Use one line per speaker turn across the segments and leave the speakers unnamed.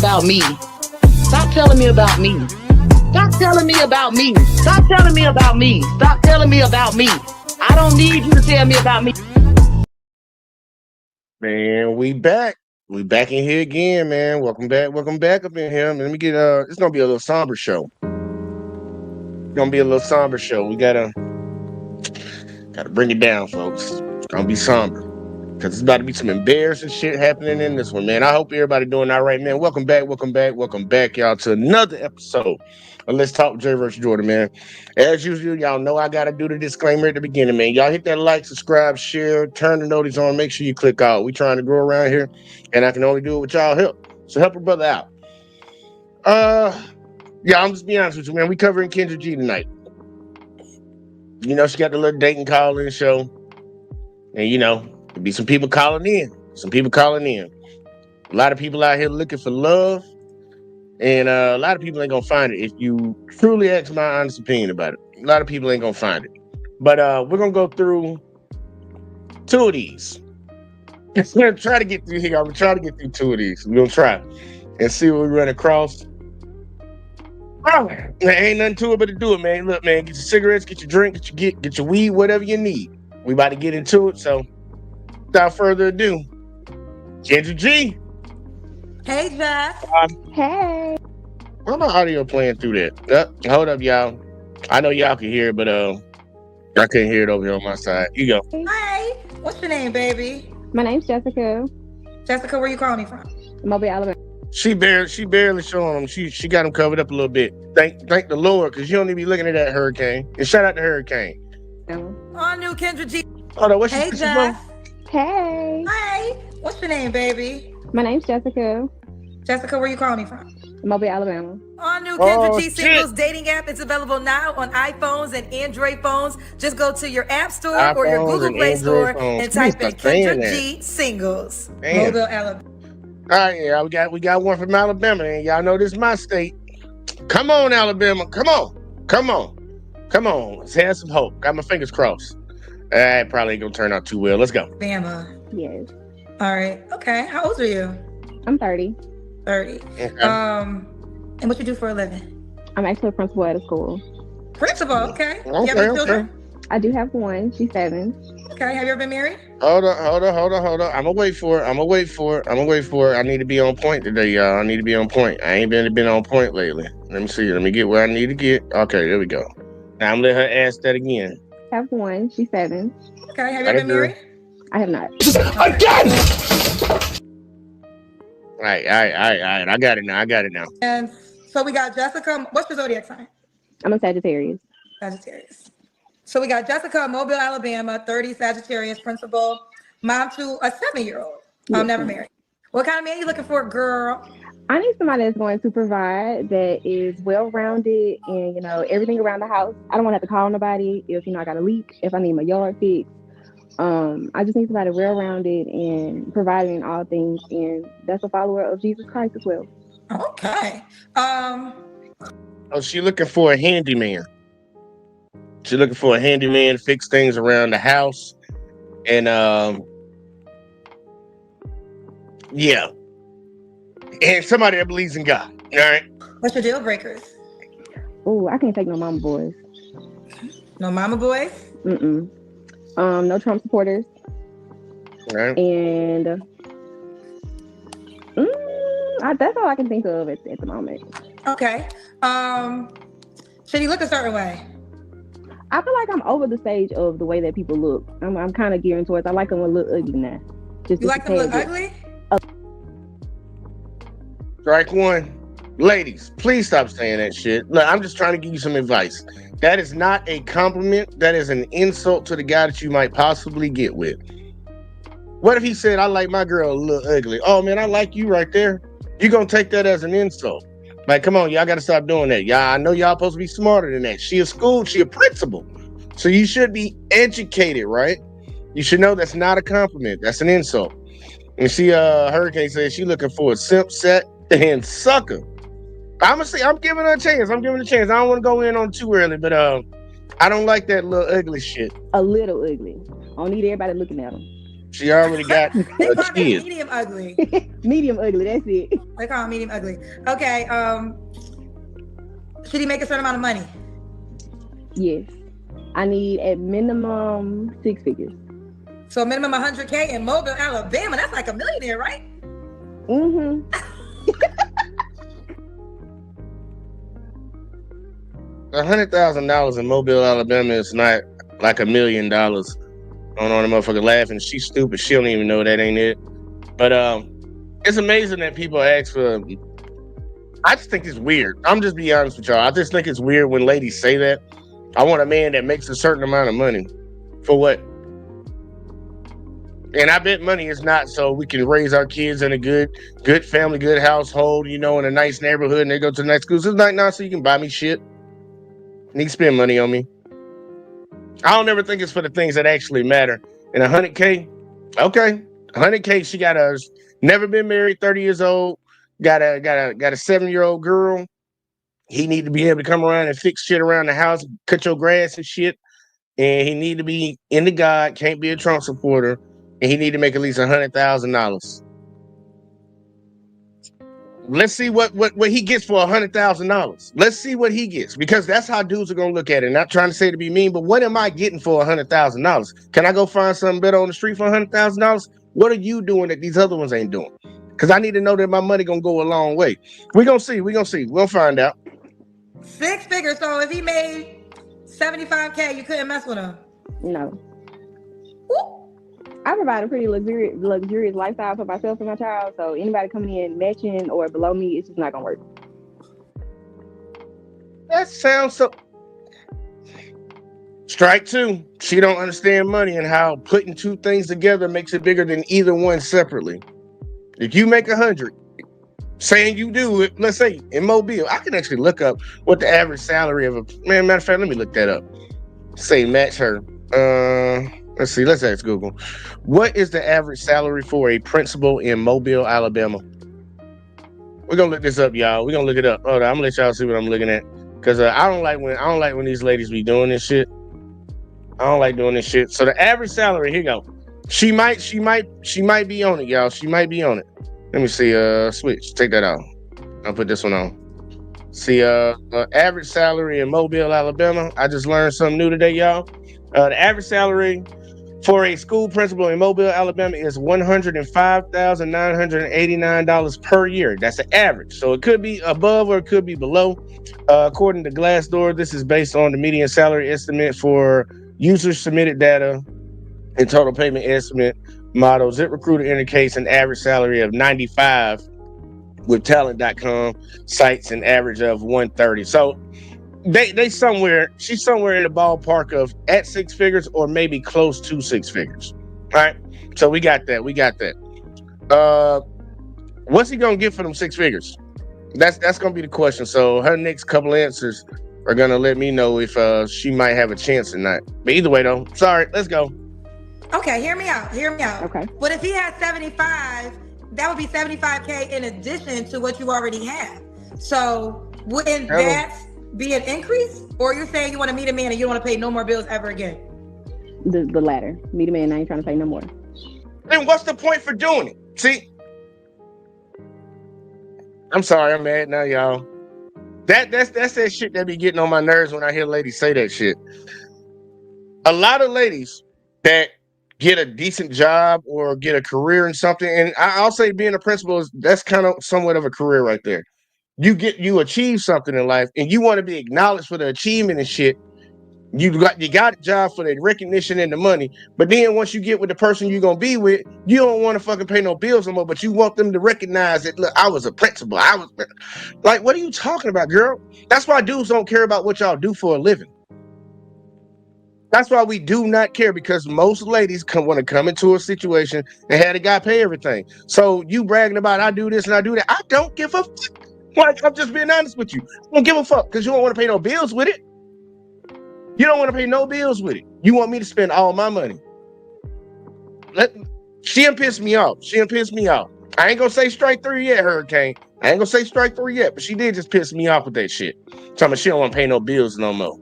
about me. Stop telling me about me. Stop telling me about me. Stop telling me about me. Stop telling me about me. I don't need you to tell me about me.
Man, we back. We back in here again, man. Welcome back. Welcome back up in here. Let me get it's gonna be a little somber show. Gonna be a little somber show. We gotta bring it down, folks. It's gonna be somber. Cause it's about to be some embarrassing shit happening in this one, man. I hope everybody doing all right, man. Welcome back, y'all, to another episode of Let's Talk Jay vs. Jordan, man. As usual, y'all know I gotta do the disclaimer at the beginning, man. Y'all hit that like, subscribe, share, turn the notice on, make sure you click out. We trying to grow around here, and I can only do it with y'all help. So help a brother out. Yeah, I'm just being honest with you, man. We covering Kendra G tonight. You know, she got the little dating call-in show, and you know. There'll be some people calling in. A lot of people out here looking for love. And a lot of people ain't going to find it if you truly ask my honest opinion about it. A lot of people ain't going to find it. But we're going to go through two of these. We're going to try to get through here. I'm going to try to get through two of these. We're going to try and see what we run across. Oh, there ain't nothing to it but to do it, man. Look, man, get your cigarettes, get your drink, get your weed, whatever you need. We about to get into it, so without further ado, Kendra G.
Hey, Jeff.
Hey.
Why my audio playing through that? Hold up, y'all. I know y'all can hear it, but I couldn't hear it over here on my side. You go.
Hey. What's your name, baby?
My name's Jessica.
Jessica, where you calling me from?
Mobile, Alabama.
She barely showing them. She got them covered up a little bit. Thank the Lord, because you don't need to be looking at that hurricane. And shout out to Hurricane.
Oh, new Kendra G.
Hold on, what's
Hey,
your
Jeff.
Hey.
Hey. What's your name, baby?
My name's Jessica.
Jessica, where you calling me from?
Mobile, Alabama.
On new Kendra G
shit.
Singles dating app. It's available now on iPhones and Android phones. Just go to your App Store or your
iPhones
Google
and
Play
Android
Store
phones.
and
Please
type in
stop saying
Kendra
that.
G Singles.
Damn.
Mobile, Alabama.
All right, yeah, we got one from Alabama, and y'all know this is my state. Come on, Alabama. Come on. Let's have some hope. Got my fingers crossed. It probably ain't gonna turn out too well. Let's go.
Bama.
Yes.
All right. Okay. How old are you?
I'm 30.
30.
Okay.
And what you do for a living?
I'm actually a principal at a school.
Principal. Okay. You have
Okay,
any
okay.
children?
I do have one. She's 7.
Okay. Have you ever been married?
Hold on. I'm gonna wait for it. I need to be on point today, y'all. I need to be on point. I ain't been on point lately. Let me see. Let me get where I need to get. Okay, there we go. Now I'm letting her ask that again.
I have one. She's 7.
Okay. Have you ever been married?
I have not.
All right. I got it now.
And so we got Jessica. What's your zodiac sign?
I'm a Sagittarius.
Sagittarius. So we got Jessica, Mobile, Alabama, 30, Sagittarius, principal, mom to a 7-year-old.
Yes,
Never
ma'am.
married. What kind of man you looking for, girl?
I need somebody that's going to provide, that is well-rounded, and, you know, everything around the house. I don't want to have to call nobody if, you know, I got a leak, if I need my yard fixed. I just need somebody well-rounded and providing in all things, and that's a follower of Jesus Christ as well.
Okay.
Oh, she looking for a handyman. She's looking for a handyman to fix things around the house. And yeah. And somebody that believes in God. All right.
What's your deal breakers?
Oh, I can't take no mama boys.
No mama boys?
No Trump supporters.
All right.
And that's all I can think of at the moment.
Okay. Should you look a certain way?
I feel like I'm over the stage of the way that people look. I'm kind of gearing towards, I like them a little ugly now.
You like them look ugly?
Strike one. Ladies, please stop saying that shit. Look, I'm just trying to give you some advice. That is not a compliment. That is an insult to the guy that you might possibly get with. What if he said, I like my girl a little ugly? Oh, man, I like you right there. You're going to take that as an insult. Like, come on, y'all got to stop doing that. Y'all, I know y'all supposed to be smarter than that. She a school, she a principal. So you should be educated, right? You should know that's not a compliment. That's an insult. And she, Hurricane says she looking for a simp, set, and sucker. I'm gonna say I'm giving her a chance. I don't want to go in on too early, but I don't like that little ugly shit.
A little ugly. I don't need everybody looking at them.
She already got
They
a
call that
kid.
medium ugly.
Medium ugly. That's it.
They call him medium ugly. Okay. Should he make a certain amount of money?
Yes. I need at minimum 6 figures.
So minimum 100K in Mobile, Alabama. That's like a millionaire, right?
Mm-hmm.
$100,000 in Mobile, Alabama is not like $1 million. I don't know the motherfucker laughing. She's stupid. She don't even know that ain't it. But it's amazing that people ask for. I just think it's weird. I'm just be honest with y'all. I just think it's weird when ladies say that. I want a man that makes a certain amount of money. For what? And I bet money is not so we can raise our kids in a good family, good household, in a nice neighborhood, and they go to the nice schools. It's not so you can buy me shit. And you can spend money on me. I don't ever think it's for the things that actually matter. And 100K, okay. 100K, she got never been married, 30 years old, got a 7-year-old girl. He need to be able to come around and fix shit around the house, cut your grass and shit. And he need to be into God, can't be a Trump supporter, and he need to make at least $100,000. Let's see what he gets for $100,000. Let's see what he gets, because that's how dudes are gonna look at it. Not trying to say to be mean, but what am I getting for $100,000? Can I go find something better on the street for $100,000? What are you doing that these other ones ain't doing? Because I need to know that my money gonna go a long way. We're gonna see. We'll find out.
6 figures. So if he made 75K, you couldn't mess with him.
No.
Woo.
I provide a pretty luxurious lifestyle for myself and my child. So anybody coming in matching or below me, it's just not gonna work.
That sounds so. Strike 2. She don't understand money and how putting two things together makes it bigger than either one separately. If you make 100, saying you do it, let's say in Mobile, I can actually look up what the average salary of matter of fact, let me look that up. Say match her. Let's see. Let's ask Google. What is the average salary for a principal in Mobile, Alabama? We're gonna look this up, y'all. We're gonna look it up. Hold on, I'm gonna let y'all see what I'm looking at, because I don't like when these ladies be doing this shit. I don't like doing this shit. So the average salary, here you go. She might be on it, y'all. She might be on it. Let me see. Switch. Take that out. I'll put this one on. See, average salary in Mobile, Alabama. I just learned something new today, y'all. The average salary for a school principal in Mobile, Alabama is $105,989 per year. That's the average. So it could be above or it could be below. According to Glassdoor, this is based on the median salary estimate for user submitted data and total payment estimate model. ZipRecruiter indicates an average salary of 95 with talent.com cites an average of 130. So she's somewhere in the ballpark of at 6 figures or maybe close to 6 figures. All right. So we got that. What's he gonna get for them 6 figures? That's gonna be the question. So her next couple answers are gonna let me know if she might have a chance or not. But either way though, sorry, let's go.
Okay, hear me out.
Okay.
But if he has 75, that would be 75K in addition to what you already have. So wouldn't that be an increase? Or you're saying you want to meet a man and you don't want to pay no more bills ever again?
The latter. Meet a man, I ain't trying to pay no more.
Then what's the point for doing it? See? I'm sorry, I'm mad now, y'all. That's that shit that be getting on my nerves when I hear ladies say that shit. A lot of ladies that get a decent job or get a career in something, and I'll say being a principal that's kind of somewhat of a career right there. You achieve something in life and you want to be acknowledged for the achievement and shit. You got a job for the recognition and the money, but then once you get with the person you're gonna be with, you don't want to fucking pay no bills no more, but you want them to recognize that, look, I was a principal. I was like, what are you talking about, girl? That's why dudes don't care about what y'all do for a living. That's why we do not care, because most ladies want to come into a situation and have the guy pay everything. So you bragging about I do this and I do that. I don't give a fuck. Like, I'm just being honest with you. I don't give a fuck, because you don't want to pay no bills with it. You don't want to pay no bills with it. You want me to spend all my money. She done pissed me off. I ain't gonna say strike 3 yet, Hurricane. I ain't gonna say strike 3 yet, but she did just piss me off with that shit. Talking about she don't want to pay no bills no more.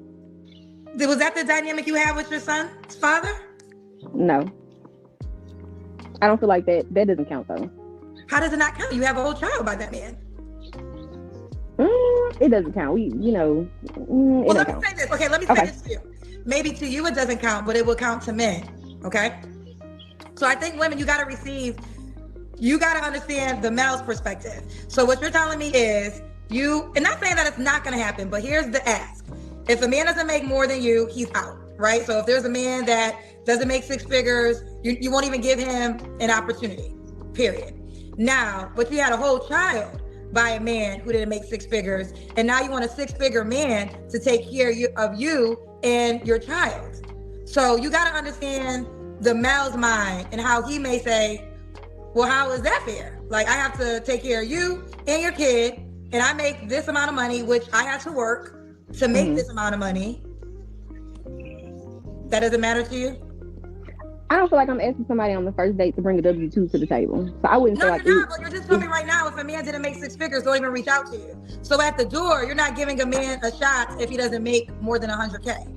Was that the dynamic you had with your son's father?
No. I don't feel like that doesn't count though.
How does it not count? You have a whole child by that man.
It doesn't count. It
Well,
don't
let me
count.
say this. Okay, let me say this to you. Maybe to you it doesn't count, but it will count to men. Okay? So I think women, you got to understand the male's perspective. So what you're telling me is and not saying that it's not going to happen, but here's the ask. If a man doesn't make more than you, he's out, right? So if there's a man that doesn't make six figures, you won't even give him an opportunity, period. Now, but you had a whole child by a man who didn't make six figures, and now you want a six-figure man to take care of you and your child. So you got to understand the male's mind and how he may say, well, how is that fair? Like, I have to take care of you and your kid, and I make this amount of money, which I have to work to make this amount of money. That doesn't matter to you?
I don't feel like I'm asking somebody on the first date to bring a W-2 to the table. So I wouldn't feel like
you're not, but you're just telling me right now, if a man didn't make six figures, don't even reach out to you. So at the door, you're not giving a man a shot if he doesn't make more than 100K.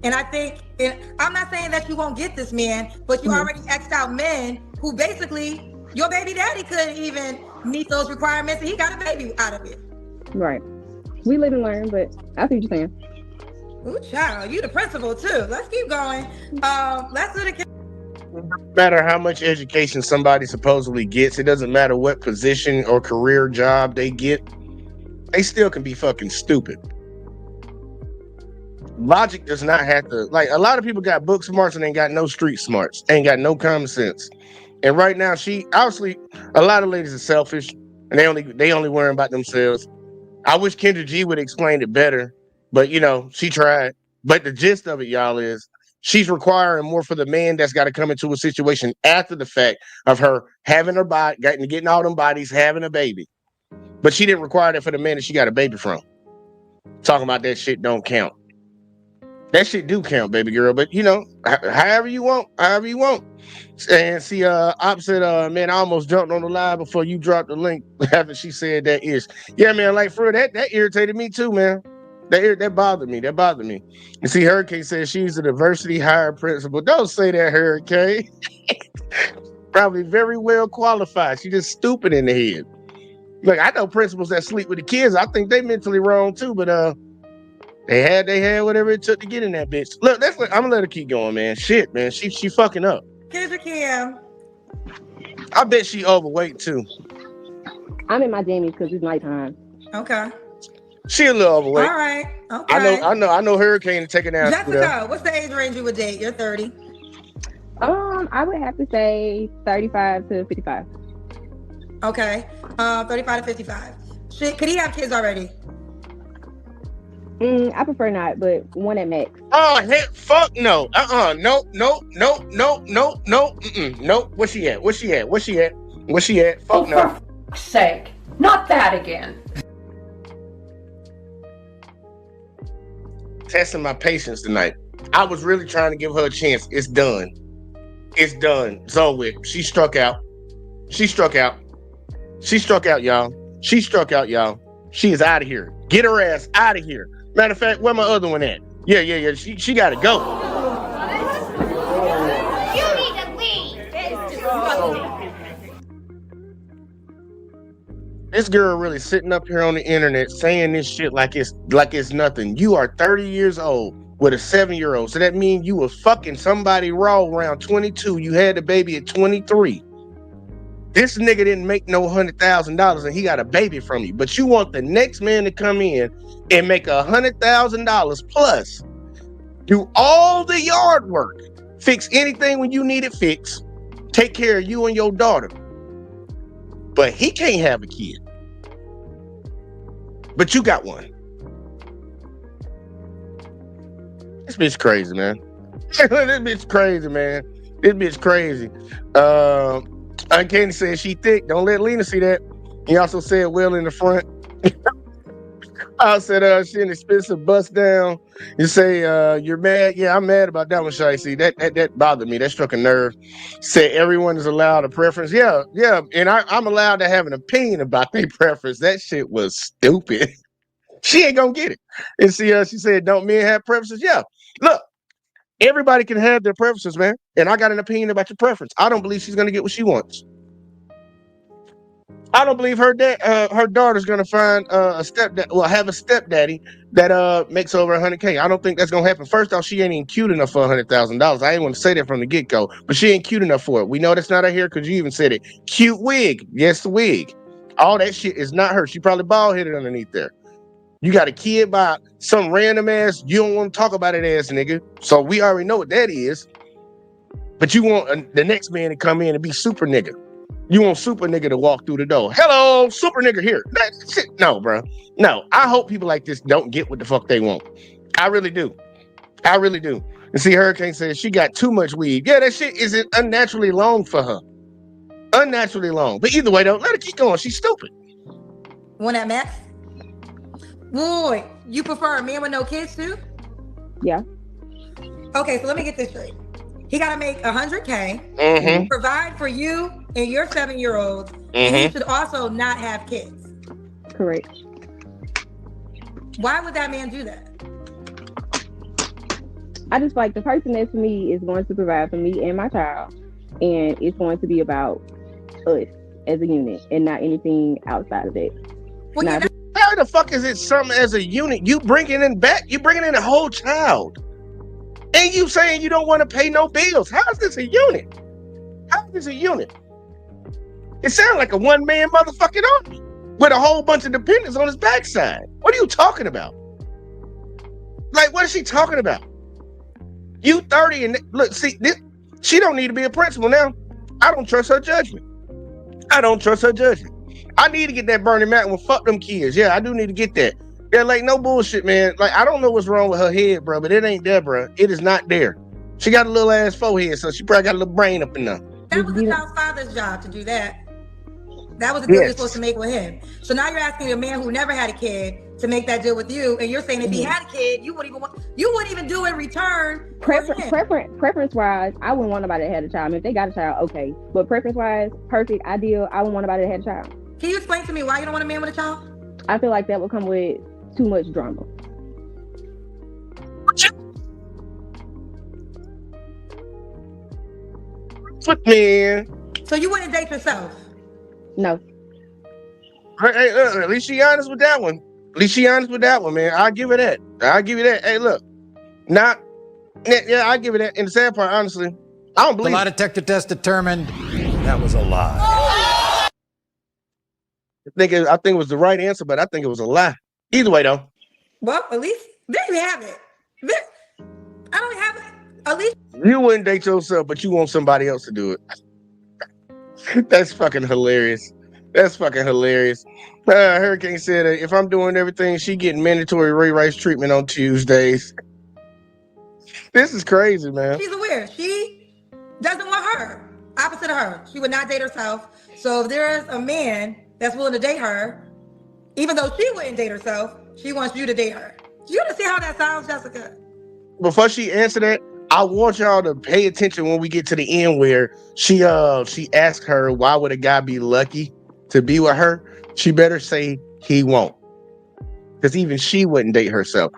And I think, and I'm not saying that you won't get this man, but you already X'd out men who basically, your baby daddy couldn't even meet those requirements, and he got a baby out of it.
Right. We live and learn, but I see what you're saying.
Ooh, child, you the principal too. Let's keep going. Let's do the.
No matter how much education somebody supposedly gets, it doesn't matter what position or career job they get, they still can be fucking stupid. Logic does not have to, like, a lot of people got book smarts and ain't got no street smarts, ain't got no common sense. And right now, obviously, a lot of ladies are selfish and they only worry about themselves. I wish Kendra G would explain it better, but she tried. But the gist of it, y'all, is she's requiring more for the man that's got to come into a situation after the fact of her having her body, getting all them bodies, having a baby. But she didn't require that for the man that she got a baby from. Talking about that shit don't count. That shit do count, baby girl. But however you want. And see, opposite, man, I almost jumped on the live before you dropped the link after she said that ish. Yeah, man, like for real, that irritated me too, man. That bothered me. You see, Hurricane says she's a diversity hire principal. Don't say that, Hurricane. Probably very well qualified. She's just stupid in the head. Look, I know principals that sleep with the kids. I think they mentally wrong too, but they had whatever it took to get in that bitch. Look, I'm gonna let her keep going, man. Shit, man, she fucking up.
Kendra Kim.
I bet she overweight too.
I'm in my jammies because it's nighttime.
Okay.
She a little overweight.
All right. Okay.
I know Hurricane to take it down.
Jessica, what's the age range you would date? You're 30.
I would have to say 35 to 55.
Okay. 35 to 55. Shit, could he have kids already?
I prefer not, but one at max.
Oh, heck, fuck no. Nope. Nope. Where's she at? Fuck no.
For fuck's sake. Not that again.
Testing my patience tonight. I was really trying to give her a chance. It's done. It's over with. She struck out, y'all. She is out of here. Get her ass out of here. Matter of fact, where my other one at? Yeah. She gotta go.
You need to leave.
This girl really sitting up here on the internet saying this shit like it's nothing. You are 30 years old with a 7-year-old. So that means you was fucking somebody raw around 22. You had the baby at 23. This nigga didn't make no $100,000 and he got a baby from you. But you want the next man to come in and make $100,000 plus, do all the yard work, fix anything when you need it fixed, take care of you and your daughter. But he can't have a kid. But you got one. This bitch crazy, man. This bitch crazy. Candy said she thick. Don't let Lena see that. He also said well in the front. I said she an expensive bust down. You say you're mad. Yeah, I'm mad about that one, Shai. See, that bothered me. That struck a nerve. Said everyone is allowed a preference. Yeah. And I'm allowed to have an opinion about their preference. That shit was stupid. She ain't gonna get it. And see, she said, don't men have preferences? Yeah. Look, Everybody can have their preferences, man. And I got an opinion about your preference. I don't believe she's gonna get what she wants. I don't believe her daughter's gonna find have a stepdaddy that makes over $100K. I don't think that's gonna happen. First off, she ain't even cute enough for $100,000. I ain't want to say that from the get go, but she ain't cute enough for it. We know that's not her hair because you even said it. Cute wig, yes, the wig. All that shit is not her. She probably bald headed underneath there. You got a kid by some random ass. You don't want to talk about it ass nigga. So we already know what that is. But you want the next man to come in and be super nigga. You want super nigga to walk through the door. Hello, super nigga here. That shit, no, bro. No, I hope people like this don't get what the fuck they want. I really do. I really do. And see, Hurricane says she got too much weed. Yeah, that shit isn't unnaturally long for her. Unnaturally long. But either way, though, let her keep going. She's stupid.
One at max? Boy, you prefer a man with no kids too?
Yeah.
Okay, so let me get this straight. He got to make $100K, provide for you and your 7-year-old, and he should also not have kids.
Correct.
Why would that man do that?
I just feel like the person that's for me is going to provide for me and my child, and it's going to be about us as a unit and not anything outside of that.
Well,
now,
How the fuck is it something as a unit? You bringing in a whole child. And you saying you don't want to pay no bills. How is this a unit? How is this a unit? It sounds like a one-man motherfucking army with a whole bunch of dependents on his backside. What are you talking about? Like, what is she talking about? You 30 and look, see, she don't need to be a principal now. I don't trust her judgment. I need to get that Bernie Mac one. Fuck them kids. Yeah, I do need to get that. Yeah, like no bullshit, man. Like I don't know what's wrong with her head, bro, but it ain't there, bro. It is not there. She got a little ass forehead, so she probably got a little brain up in there.
That was the child's father's job to do that. That was the deal you're supposed to make with him. So now you're asking a man who never had a kid to make that deal with you, and you're saying if he had a kid, you wouldn't even do in return.
Preference wise, I wouldn't want nobody that had a child. I mean, if they got a child, okay. But preference wise, perfect, ideal, I wouldn't want nobody that had a child.
Can you explain to me why you don't want a man with a child?
I feel like that would come with too much drama.
Fuck man.
So you wouldn't date yourself?
No.
Hey, at least she honest with that one. Man. I'll give her that. Hey, look. I give it that. And the sad part, honestly, I don't believe
the lie detector test determined that was a lie.
I think it was the right answer, but I think it was a lie. Either way, though.
Well, at least there you have it. I don't have it. At least
you wouldn't date yourself, but you want somebody else to do it. That's fucking hilarious. Hurricane said, if I'm doing everything, she getting mandatory Ray Rice treatment on Tuesdays. This is crazy, man.
She's aware. She doesn't want her. Opposite of her. She would not date herself. So if there's a man that's willing to date her, even though she wouldn't date herself, she wants you to date her. Do you understand how that sounds, Jessica?
Before she answered that, I want y'all to pay attention when we get to the end where she asked her, why would a guy be lucky to be with her? She better say he won't. Because even she wouldn't date herself.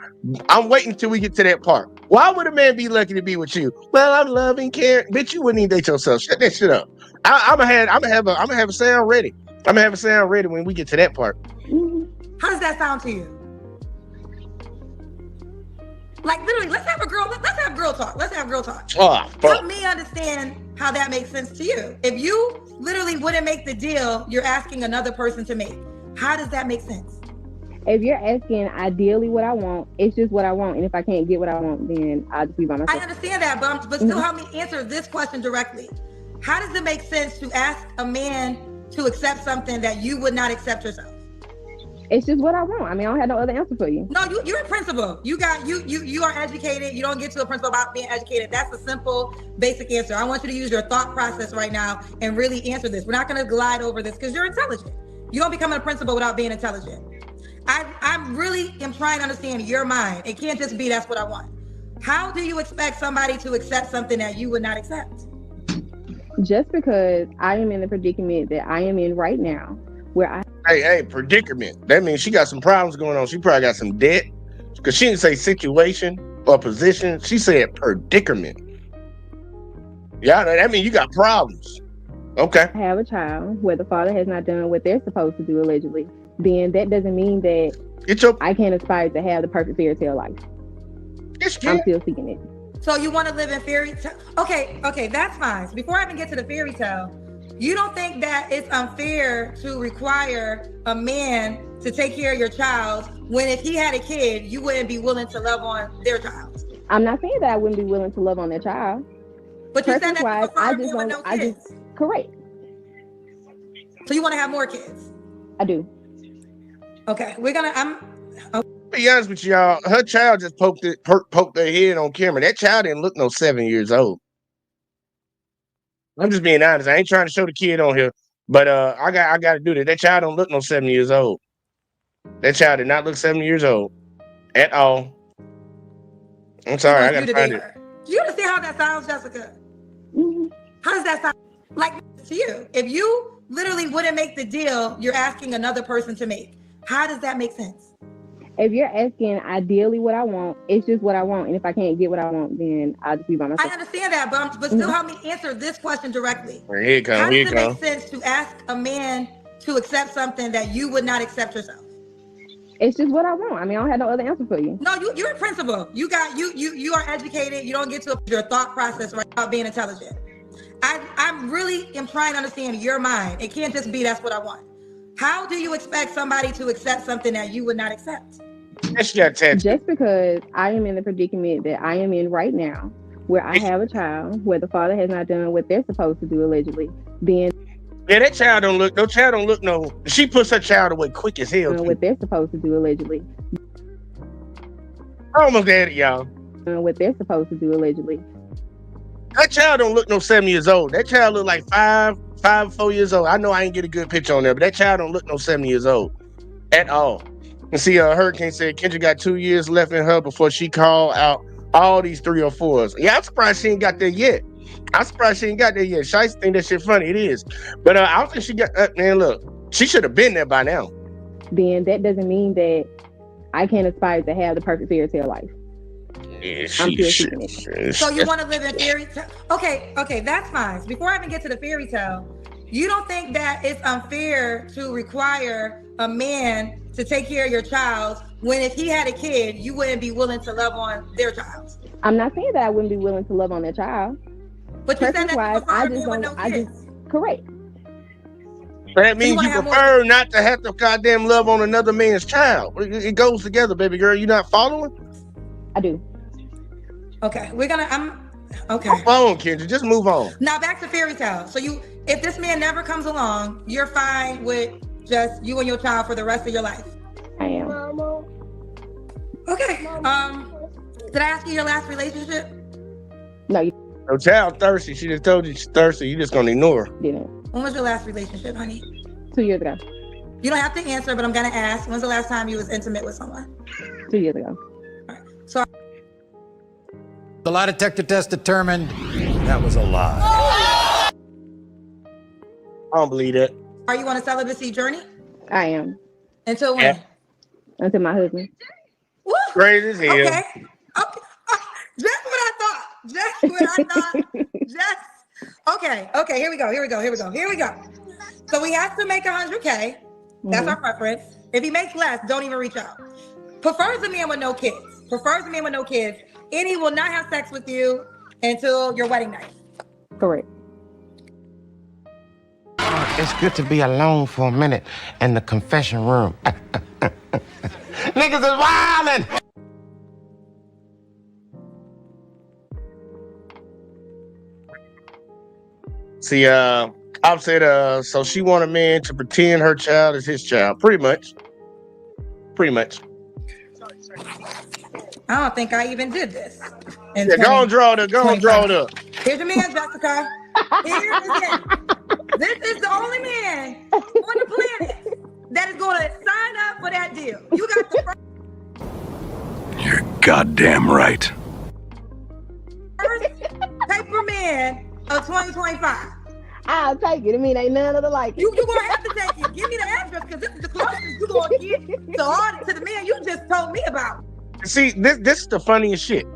I'm waiting until we get to that part. Why would a man be lucky to be with you? Well, I'm loving, caring. Bitch, you wouldn't even date yourself. Shut that shit up. I'm gonna have a sound ready. I'm gonna have a sound ready when we get to that part.
How does that sound to you? Like literally, let's have girl talk.
Oh,
help me understand how that makes sense to you. If you literally wouldn't make the deal you're asking another person to make, how does that make sense?
If you're asking ideally what I want, it's just what I want. And if I can't get what I want, then I'll just be by myself.
I understand that, but still help me answer this question directly. How does it make sense to ask a man to accept something that you would not accept yourself?
It's just what I want. I mean, I don't have no other answer for you.
No, you're a principal. You are educated. You don't get to a principal about being educated. That's a simple, basic answer. I want you to use your thought process right now and really answer this. We're not going to glide over this because you're intelligent. You don't become a principal without being intelligent. I'm really am trying to understand your mind. It can't just be that's what I want. How do you expect somebody to accept something that you would not accept?
Just because I am in the predicament that I am in right now, where I
Hey, predicament. That means she got some problems going on. She probably got some debt. Because she didn't say situation or position. She said predicament. Yeah, that means you got problems. Okay.
I have a child where the father has not done what they're supposed to do, allegedly, then that doesn't mean that I can't aspire to have the perfect fairy tale life. I'm still seeking it.
So you want to live in fairy tale? Okay, that's fine. So before I even get to the fairy tale, you don't think that it's unfair to require a man to take care of your child when if he had a kid, you wouldn't be willing to love on their child?
I'm not saying that I wouldn't be willing to love on their child.
But you said that you
I just don't. Correct.
So you want to have more kids?
I do.
Okay,
To be honest with y'all, her child just poked their head on camera. That child didn't look no 7 years old. I'm just being honest. I ain't trying to show the kid on here, but I got to do that. That child don't look no 7 years old. That child did not look 7 years old at all. I'm sorry, I gotta find it.
Do you understand how that sounds, Jessica?
Mm-hmm.
How does that sound like to you? If you literally wouldn't make the deal you're asking another person to make, how does that make sense?
If you're asking ideally what I want, it's just what I want. And if I can't get what I want, then I'll just be by myself.
I understand that, but still help me answer this question directly.
Here it comes.
How does it make sense to ask a man to accept something that you would not accept yourself?
It's just what I want. I mean, I don't have no other answer for you.
No, you're a principal. You are educated. You don't get to your thought process right about being intelligent. I really am trying to understand your mind. It can't just be that's what I want. How do you expect somebody to accept something that you would not accept?
Just because I am in the predicament that I am in right now, where I have a child, where the father has not done what they're supposed to do, allegedly, then
that child don't look no. She puts her child away quick as hell.
What they're supposed to do, allegedly.
I almost had it, y'all.
What they're supposed to do, allegedly.
That child don't look no 7 years old. That child look like 4 years old. I know I ain't get a good picture on there, but that child don't look no 7 years old at all. And see, Hurricane said Kendra got 2 years left in her before she called out all these 3 or 4s. Yeah, I'm surprised she ain't got there yet. Shice think that shit funny. It is. But I don't think she got, man, look, she should have been there by now.
Then that doesn't mean that I can't aspire to have the perfect fairy tale life.
Yeah,
So you want to live in fairy tale? Okay, that's fine. Before I even get to the fairy tale, you don't think that it's unfair to require a man to take care of your child when if he had a kid, you wouldn't be willing to love on their child?
I'm not saying that I wouldn't be willing to love on their child.
But you said that
I just correct.
That means you prefer not to have to goddamn love on another man's child. It goes together, baby girl. You not following?
I do.
Okay, okay.
Move on, Kendra. Just move on.
Now back to fairy tale. So if this man never comes along, you're fine with just you and your child for the rest of your life?
I am.
Okay. Did I ask you your last relationship?
No.
No child thirsty. She just told you she's thirsty. You just gonna ignore her.
Didn't.
When was your last relationship, honey?
2 years ago.
You don't have to answer, but I'm gonna ask. When's the last time you was intimate with someone?
2 years ago.
All right. So
the lie detector test determined that was a lie.
I don't believe that.
Are you on a celibacy journey?
I am.
Until when? Yeah.
Until my husband.
Woo!
Great as hell.
Okay. Just what I thought. Okay, here we go. So we have to make 100K. That's our preference. If he makes less, don't even reach out. Prefers a man with no kids. And he will not have sex with you until your wedding night.
Correct.
It's good to be alone for a minute in the confession room. Niggas is wildin'!
See, I've said, so she want a man to pretend her child is his child. Pretty much.
I don't think I even did this.
Yeah, go and draw it up.
Here's your man, Jessica. Here's his man. This is the only man on the planet that is going to sign up for that deal. You got the
You're goddamn right.
first paper man of 2025.
I'll take it. I mean, ain't none of the like.
You're going to have to take it. Give me the address because this is the closest you're going to get to the man you just told me about.
See, this is the funniest shit.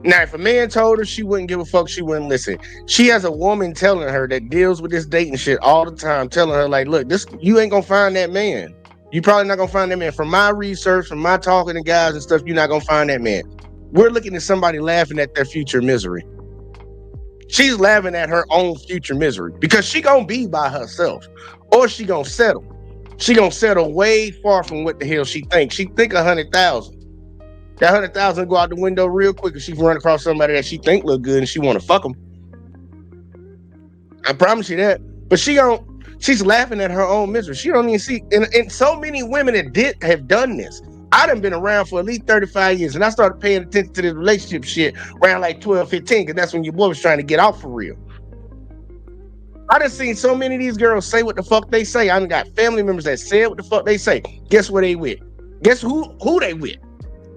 Now, if a man told her she wouldn't give a fuck, she wouldn't listen. She has a woman telling her that deals with this dating shit all the time, telling her like, look, you ain't gonna find that man. You probably not gonna find that man. From my research, from my talking to guys and stuff, you're not gonna find that man. We're looking at somebody laughing at their future misery. She's laughing at her own future misery because she gonna be by herself, or she gonna settle. She gonna settle way far from what the hell she thinks. She think 100,000. That 100,000 go out the window real quick if she run across somebody that she think look good and she want to fuck them. I promise you that. But she's laughing at her own misery. She don't even see. And so many women that have done this. I done been around for at least 35 years, and I started paying attention to this relationship shit around like 12, 15, because that's when your boy was trying to get out for real. I done seen so many of these girls say what the fuck they say. I done got family members that said what the fuck they say. Guess where they with? Guess who they with?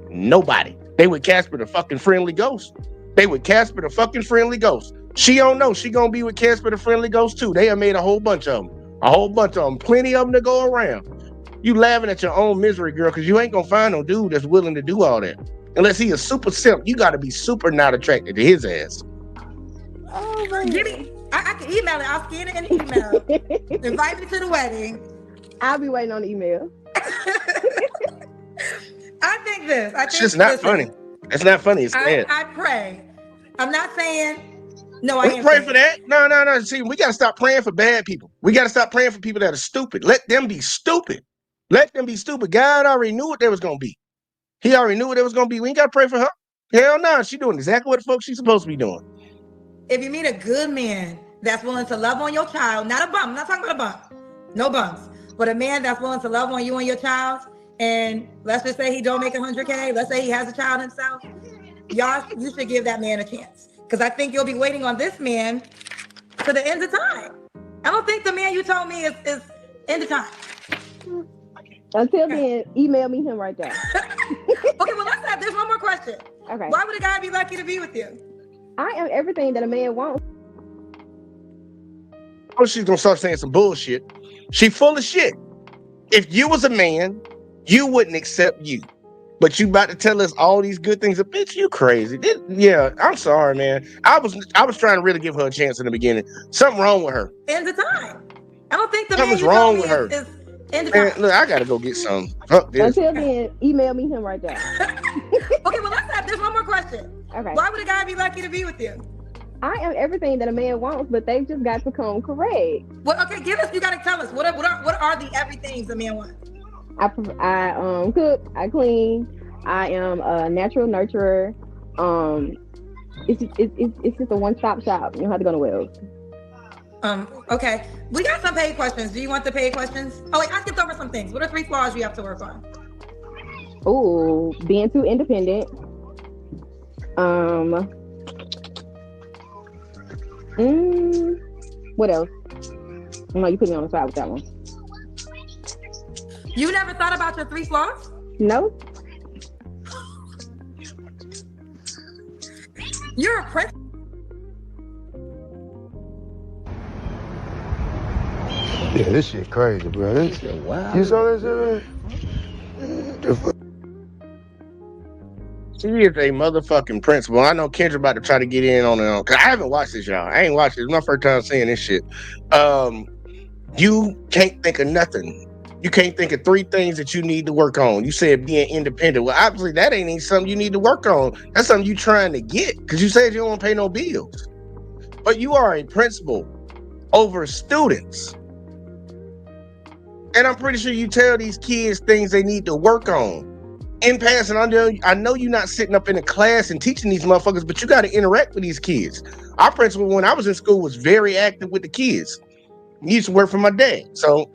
Nobody. They with Casper the fucking friendly ghost. They with Casper the fucking friendly ghost. She don't know. She gonna be with Casper the friendly ghost too. They have made a whole bunch of them. A whole bunch of them. Plenty of them to go around. You laughing at your own misery, girl, because you ain't gonna find no dude that's willing to do all that. Unless he a super simp. You gotta be super not attracted to his ass.
Oh my God. I can email it. I'll scan it in the email. Invite me to the wedding.
I'll be waiting on the email.
I think this.
It's just not funny. It's not funny. It's sad.
I pray. I'm not saying no.
We pray for that. No. See, we gotta stop praying for bad people. We gotta stop praying for people that are stupid. Let them be stupid. Let them be stupid. God already knew what they was gonna be. He already knew what it was gonna be. We ain't gotta pray for her. Hell no. She doing exactly what the fuck she's supposed to be doing.
If you meet a good man that's willing to love on your child, not a bum. I'm not talking about a bum. No bums. But a man that's willing to love on you and your child. And let's just say he don't make 100K. Let's say he has a child himself. You should give that man a chance. Because I think you'll be waiting on this man to the end of time. I don't think the man you told me is end of time.
Until then, email me him right there.
Okay, well, there's one more question.
Okay.
Why would a guy be lucky to be with you?
I am everything that a man wants.
Oh, she's gonna start saying some bullshit. She full of shit. If you was a man, you wouldn't accept you. But you about to tell us all these good things. Bitch, you crazy. Yeah, I'm sorry, man. I was trying to really give her a chance in the beginning. Something wrong with her.
End of time. I don't think the
Something's
man you
wrong
told
with
me
her.
is end of
Man,
time.
look, I gotta go get some. Fuck this.
Until then, email me him right there.
Okay, well, there's one more question.
Okay.
Why would a guy be lucky to be with you?
I am everything that a man wants, but they've just got to come correct.
Well, okay, you gotta tell us what are the everythings a man wants?
I cook, I clean, I am a natural nurturer. It's just a one-stop shop. You don't have to go to Wells.
Okay. We got some paid questions. Do you want the paid questions? Oh wait, I skipped over some things. What are 3 flaws you have to work on?
Ooh, being too independent. What else? No, you put me on the spot with that one.
You never thought about your 3 flaws?
No.
You're a prince.
Yeah, this shit crazy, bro. This shit wild. You saw that shit, man?
She is a motherfucking principal. I know Kendra about to try to get in on it. Cause I haven't watched this, y'all. I ain't watched it. It's my first time seeing this shit. You can't think of nothing. You can't think of 3 things that you need to work on. You said being independent. Well, obviously that ain't even something you need to work on. That's something you trying to get because you said you don't want to pay no bills. But you are a principal over students. And I'm pretty sure you tell these kids things they need to work on. In passing, I know you're not sitting up in a class and teaching these motherfuckers, but you got to interact with these kids. Our principal, when I was in school, was very active with the kids. He used to work for my dad, so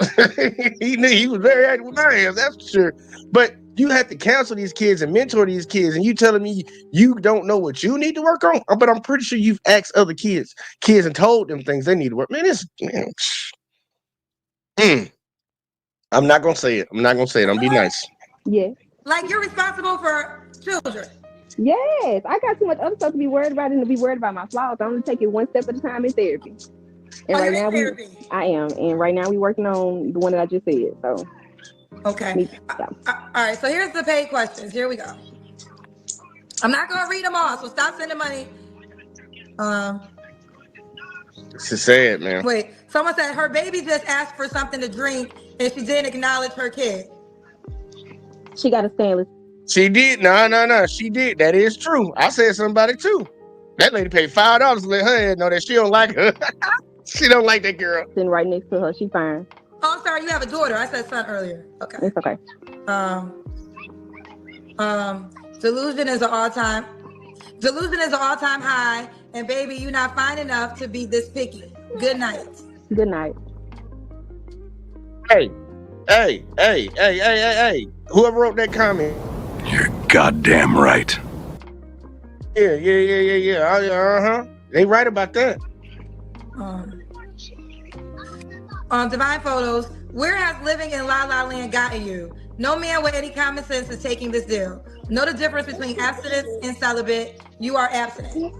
he was very active with my ass, that's for sure. But you have to counsel these kids and mentor these kids, and you telling me you don't know what you need to work on? But I'm pretty sure you've asked other kids and told them things they need to work. I'm not gonna say it. I'm not gonna say it. I'm be nice.
Yes.
Like you're responsible for children.
Yes. I got too much other stuff to be worried about and to be worried about my flaws. I'm gonna take it one step at a time in therapy. And right now I am. And right now we're working on the one that I just said. So
okay. All right. So here's the paid questions. Here we go. I'm not gonna read them all, so stop sending money.
This is sad, man.
Wait, someone said her baby just asked for something to drink and she didn't acknowledge her kid.
She got a Stanley.
She did. No. She did. That is true. I said something about it too. That lady paid $5 to let her head know that she don't like her. She don't like that girl.
Sitting right next to her. She fine.
Oh, I'm sorry, you have a daughter. I said son earlier. Okay.
It's okay.
Delusion is an all-time high, and baby, you're not fine enough to be this picky. Good night.
Good night.
Hey. Whoever wrote that comment.
You're goddamn right.
Yeah. They right about that.
Divine Photos, where has living in La La Land gotten you? No man with any common sense is taking this deal. Know the difference between abstinence and celibate. You are abstinent.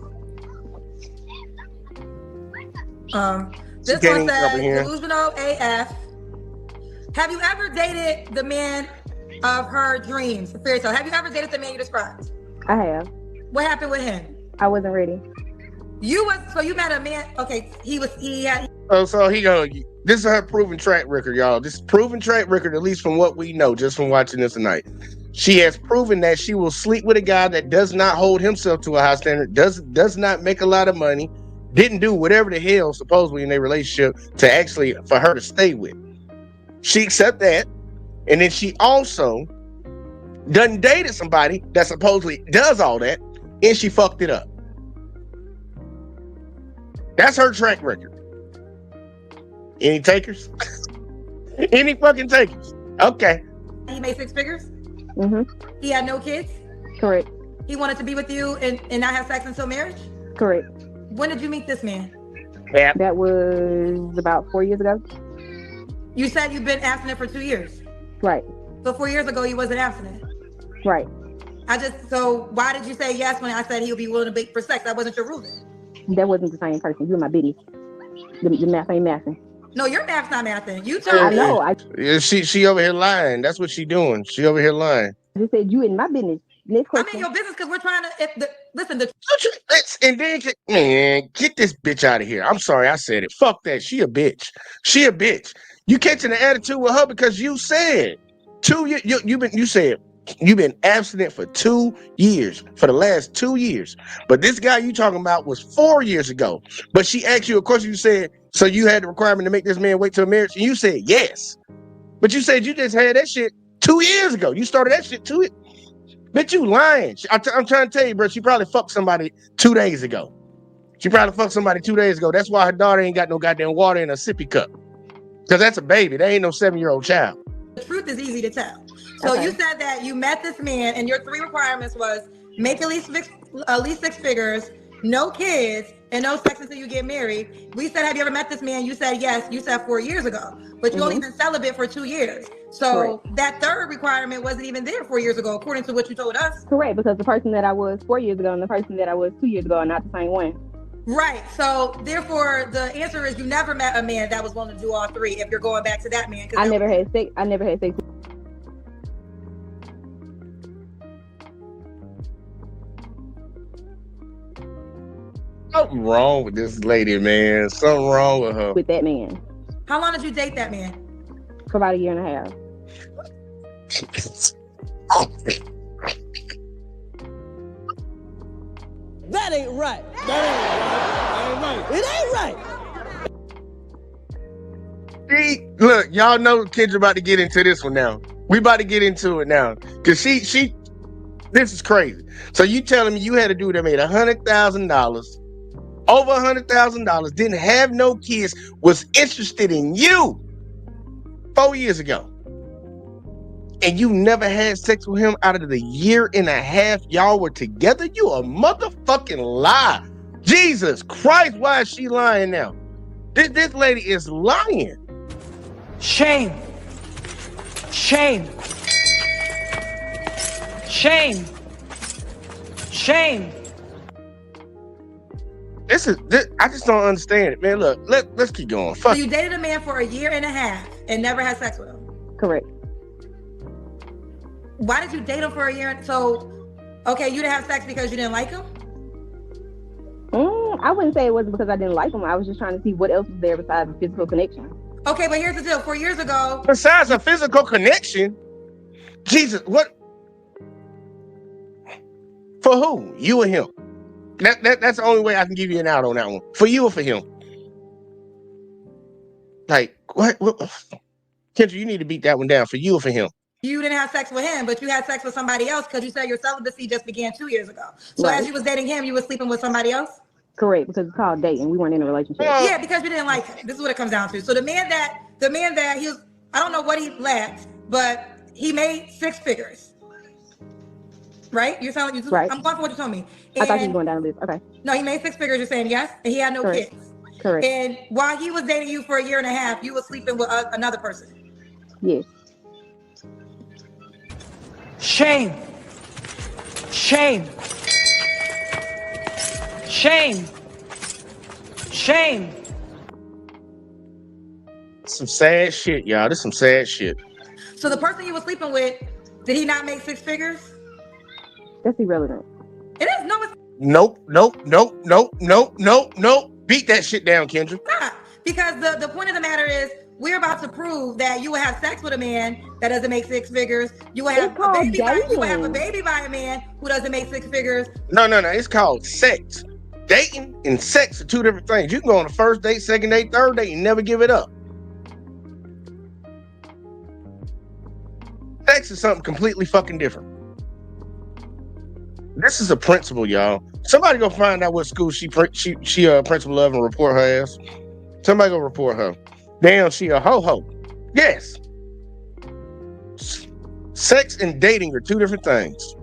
This one says, delusional AF. Have you ever dated the man of her dreams? Fairy tale. Have you ever dated the man you described?
I have.
What happened with him?
I wasn't ready.
You met a man. Okay, he had.
So he go. This is her proven track record, y'all. This proven track record, at least from what we know, just from watching this tonight. She has proven that she will sleep with a guy that does not hold himself to a high standard, does not make a lot of money, didn't do whatever the hell supposedly in their relationship to actually for her to stay with. She accept that, and then she also done dated somebody that supposedly does all that, and she fucked it up. That's her track record. Any takers? Any fucking takers? Okay.
He made 6 figures?
Mm-hmm.
He had no kids?
Correct.
He wanted to be with you and not have sex until marriage?
Correct.
When did you meet this man?
Yeah.
That was about 4 years ago.
You said you've been abstinent for 2 years.
Right.
So 4 years ago, you wasn't abstinent.
Right.
So why did you say yes when I said he would be willing to beg for sex? That wasn't your ruling.
That wasn't the same person. You were my biddy. The math ain't mathing.
No, your math's not mathing. You told me.
I know.
Yeah, she over here lying. That's what she doing. She over here lying.
I just said you in my business. Next question.
I'm in your business because we're trying to.
And then, man, get this bitch out of here. I'm sorry, I said it. Fuck that. She a bitch. She a bitch. You catching the attitude with her because you said 2 years. You said you've been abstinent for 2 years, for the last 2 years. But this guy you talking about was 4 years ago. But she asked you, of course, you said, so you had the requirement to make this man wait till marriage, and you said yes. But you said you just had that shit 2 years ago. You started that shit 2 years. Bitch, you lying. I'm trying to tell you, bro, she probably fucked somebody 2 days ago. That's why her daughter ain't got no goddamn water in a sippy cup. Because that's a baby. They ain't no 7-year-old child.
The truth is easy to tell. So
Okay.
You said that you met this man and your 3 requirements was make at least 6 figures, no kids, and no sex until you get married. We said, have you ever met this man? You said yes. You said 4 years ago. But you only been celibate for 2 years. So
Correct.
That 3rd requirement wasn't even there 4 years ago, according to what you told us.
Correct, because the person that I was 4 years ago and the person that I was 2 years ago are not the same one.
Right. So therefore, the answer is you never met a man that was willing to do all 3. If you're going back to that man,
I never had sex.
Something wrong with this lady, man. Something wrong with her.
With that man.
How long did you date that man?
For about 1.5 years.
That ain't right. It ain't right.
See, look, y'all know Kendra about to get into this one now. We about to get into it now. Cause she this is crazy. So you telling me you had a dude that made $100,000, over $100,000, didn't have no kids, was interested in you 4 years ago. And you never had sex with him out of the 1.5 y'all were together? You a motherfucking lie. Jesus Christ, why is she lying now? This lady is lying.
Shame. Shame. Shame. Shame.
I just don't understand it, man. Look, let's keep going. Fuck.
So you dated a man for 1.5 years and never had sex with him?
Correct.
Why did you date him for 1 year? So Okay, you didn't have sex because you didn't like him?
I wouldn't say it wasn't because I didn't like him. I was just trying to see what else was there besides the physical connection.
Okay, but here's the deal. 4 years ago.
Besides a physical connection, Jesus, what? For who? You or him? That's the only way I can give you an out on that one. For you or for him? Like, what? Kendra, you need to beat that one down. For you or for him?
You didn't have sex with him, but you had sex with somebody else because you said your celibacy just began 2 years ago. So as you was dating him, you were sleeping with somebody else?
Correct, because it's called dating. We weren't in a relationship.
Yeah, because you didn't like him. This is what it comes down to. So the man that he was, I don't know what he lacked, but he made 6 figures. Right? You're telling you. Right. I'm going for what you told me.
I thought you were going down the list. Okay.
No, he made 6 figures. You're saying yes, and he had no kids.
Correct.
And while he was dating you for a year and a half, you were sleeping with another person.
Yes.
Shame. Shame. Shame. Shame.
Some sad shit, y'all. This is some sad shit.
So the person you were sleeping with, did he not make 6 figures?
That's irrelevant.
It is. No, it's
Nope. Beat that shit down, Kendra.
not. Because the point of the matter is, we're about to prove that you will have sex with a man that doesn't make 6 figures. You will have a baby by a man who doesn't make 6 figures.
No. It's called sex. Dating and sex are 2 different things. You can go on the first date, second date, third date, and never give it up. Sex is something completely fucking different. This is a principal, y'all. Somebody go find out what school she principal of and report her ass. Somebody go report her. Damn, she a ho-ho. Yes. Sex and dating are 2 different things.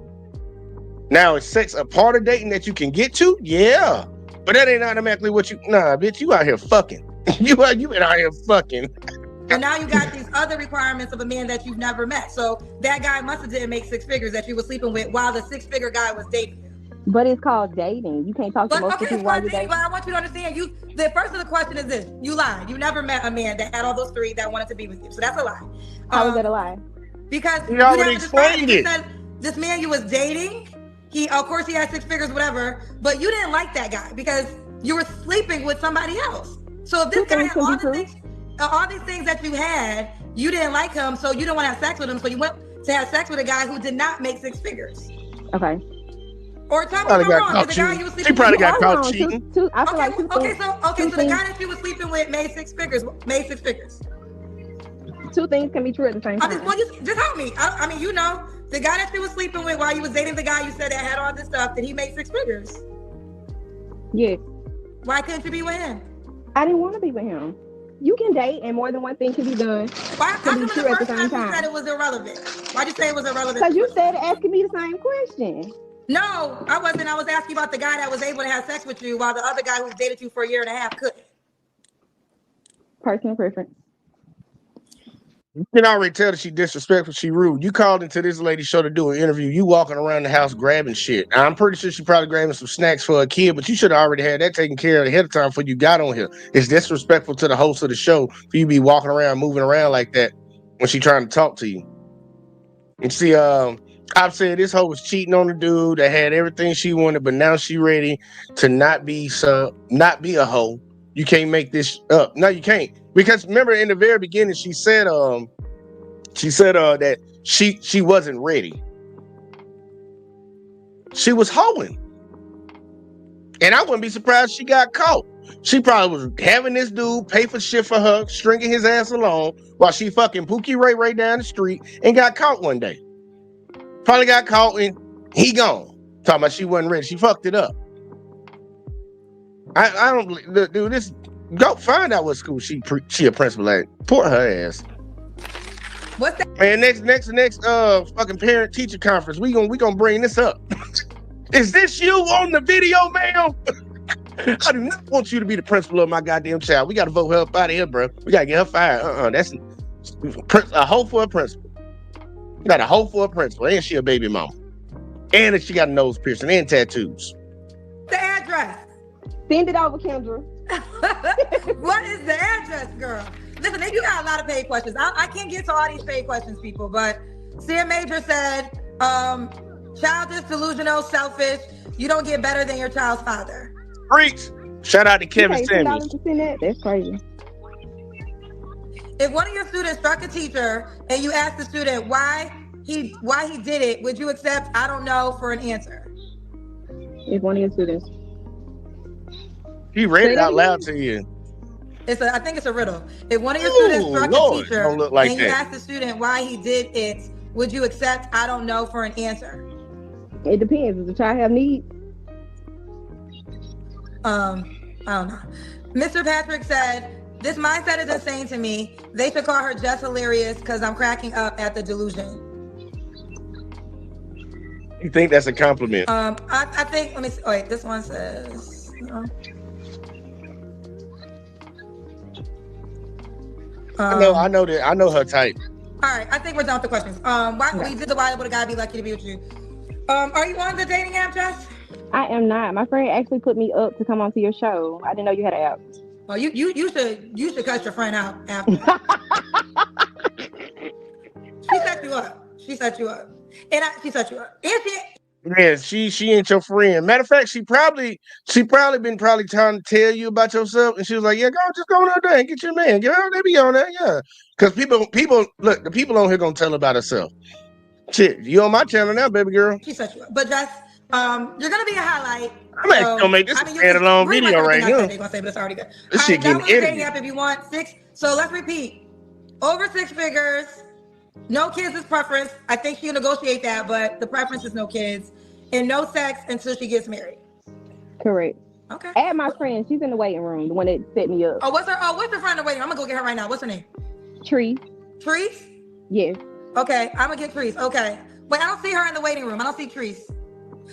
Now, is sex a part of dating that you can get to? Yeah. But that ain't automatically what you... Nah, bitch, you out here fucking. you been out here fucking.
And now you got these other requirements of a man that you've never met. So that guy must have didn't make 6 figures that you were sleeping with while the 6-figure guy was dating.
But it's called dating. You can't talk to most people while you're dating.
But I want you to understand, the first of the question is this. You lied. You never met a man that had all those 3 that wanted to be with you. So that's a lie.
How is that a lie?
Because
you already explained it.
Said this man you was dating, of course he had 6 figures, whatever, but you didn't like that guy because you were sleeping with somebody else. So if this guy had all these things that you had, you didn't like him, so you didn't want to have sex with him, so you went to have sex with a guy who did not make 6 figures.
Okay.
Or tell me if I'm wrong. The guy you was sleeping
she probably got caught cheating.
So the guy that you was sleeping with made 6 figures.
2 things can be true at the same time.
Just help me. I mean, the guy that you was sleeping with while you was dating the guy you said that had all this stuff, did he make 6 figures?
Yes.
Why couldn't you be with him?
I didn't want to be with him. You can date and more than one thing can be done.
How come the first time you said it was irrelevant? Why'd you say it was irrelevant?
Because you said asking me the same question.
No, I wasn't. I was asking about the guy that was able to have sex with you while the other guy who dated you for a year and a half couldn't.
Personal preference.
You can already tell that she disrespectful, she rude. You called into this lady's show to do an interview. You walking around the house grabbing shit. I'm pretty sure she probably grabbing some snacks for a kid, but you should have already had that taken care of ahead of time before you got on here. It's disrespectful to the host of the show for you to be walking around, moving around like that when she trying to talk to you. And see, I've said this hoe was cheating on the dude that had everything she wanted, but now she ready to not be a hoe. You can't make this up. No, you can't. Because remember in the very beginning, she said that she wasn't ready. She was hoeing. And I wouldn't be surprised she got caught. She probably was having this dude pay for shit for her, stringing his ass along while she fucking Pookie Ray down the street and got caught one day. Probably got caught and he gone. Talking about she wasn't ready. She fucked it up. I don't do this. Go find out what school she a principal at. Port her ass.
What's that?
Man, next fucking parent teacher conference. We gonna bring this up. Is this you on the video, ma'am? I do not want you to be the principal of my goddamn child. We gotta vote her up out of here, bro. We gotta get her fired. That's a hoe for a principal. You got a hoe for a principal, and she a baby mama. And she got a nose piercing and tattoos.
The address.
Send it over, Kendra.
What is the address, girl? Listen, you got a lot of paid questions. I can't get to all these paid questions, people, but Sam Major said childish, delusional, selfish. You don't get better than your child's father.
Preach. Shout out to
You
Kevin
pay
Samuels.
$10 to send that? That's crazy.
If one of your students struck a teacher and you asked the student why he did it, would you accept "I don't know" for an answer?
If one of your students.
He read
Say
it
that
out loud
again?
to you.
I think it's a riddle. If one of your students struck
Lord,
a teacher
don't look like
and you
that.
asked the student why he did it, would you accept "I don't know" for an answer?
It depends. Does the child have needs?
I don't know. Mr. Patrick said, "This mindset is insane to me. They should call her just hilarious because I'm cracking up at the delusion."
You think that's a compliment?
I think, let me see. Oh, wait, this one says,
I know that. I know her type.
all right, I think we're done with the questions. We did the why would a guy be lucky to be with you? Are you on the dating app, Jess?
I am not. My friend actually put me up to come onto your show. I didn't know you had an app.
Well, you should cut your friend out after. She set you up. She set you up. And
Yeah, she ain't your friend. Matter of fact, she probably been trying to tell you about yourself, and she was like, "Yeah, just go on out there and get your man. Girl, they be on there, yeah." Because people look, the people on here gonna tell about herself. Shit, you on my channel now, baby girl.
She set you up. But Jess, you're gonna be a highlight.
I'm actually gonna make this a standalone video right now.
They're gonna say, but it's already good.
This shit getting
download the dating
edited.
app if you want 6. So let's repeat: over 6 figures, no kids is preference. I think she'll negotiate that, but the preference is no kids, and no sex until she gets married.
Correct.
Okay.
Add my friend. She's in the waiting room. The one that set me up.
What's her friend in the waiting room? I'm gonna go get her right now. What's her name?
Tree.
Trees?
Yes.
Okay, I'm gonna get Trees. Okay. Wait, I don't see her in the waiting room. I don't see Trees.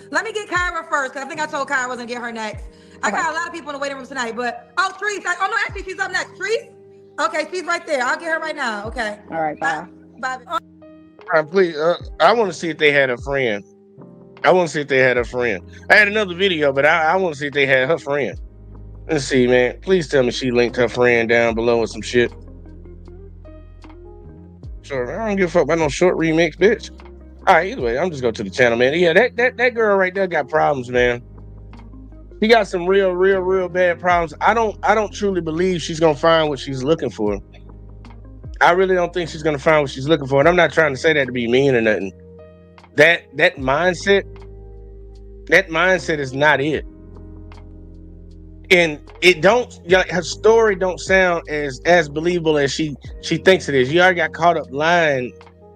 Let me get Kyra first, because I think I told Kyra I was gonna get her next. I got a lot of people in the waiting room tonight, but Trees. Oh no, actually she's up next. Trees? Okay, she's right there. I'll get her right now. Okay.
All right, bye.
Bye.
All right, please. I want to see if they had a friend. I had another video, but I want to see if they had her friend. Let's see, man. Please tell me she linked her friend down below with some shit. Sure, I don't give a fuck about no short remix, bitch. All right, either way, I'm just going to the channel, man. Yeah, that girl right there got problems, man. She got some real bad problems. I don't truly believe she's gonna find what she's looking for. I really don't think she's gonna find what she's looking for. And I'm not trying to say that to be mean or nothing. That mindset is not it. And it don't, her story don't sound as believable as she thinks it is. You already got caught up lying.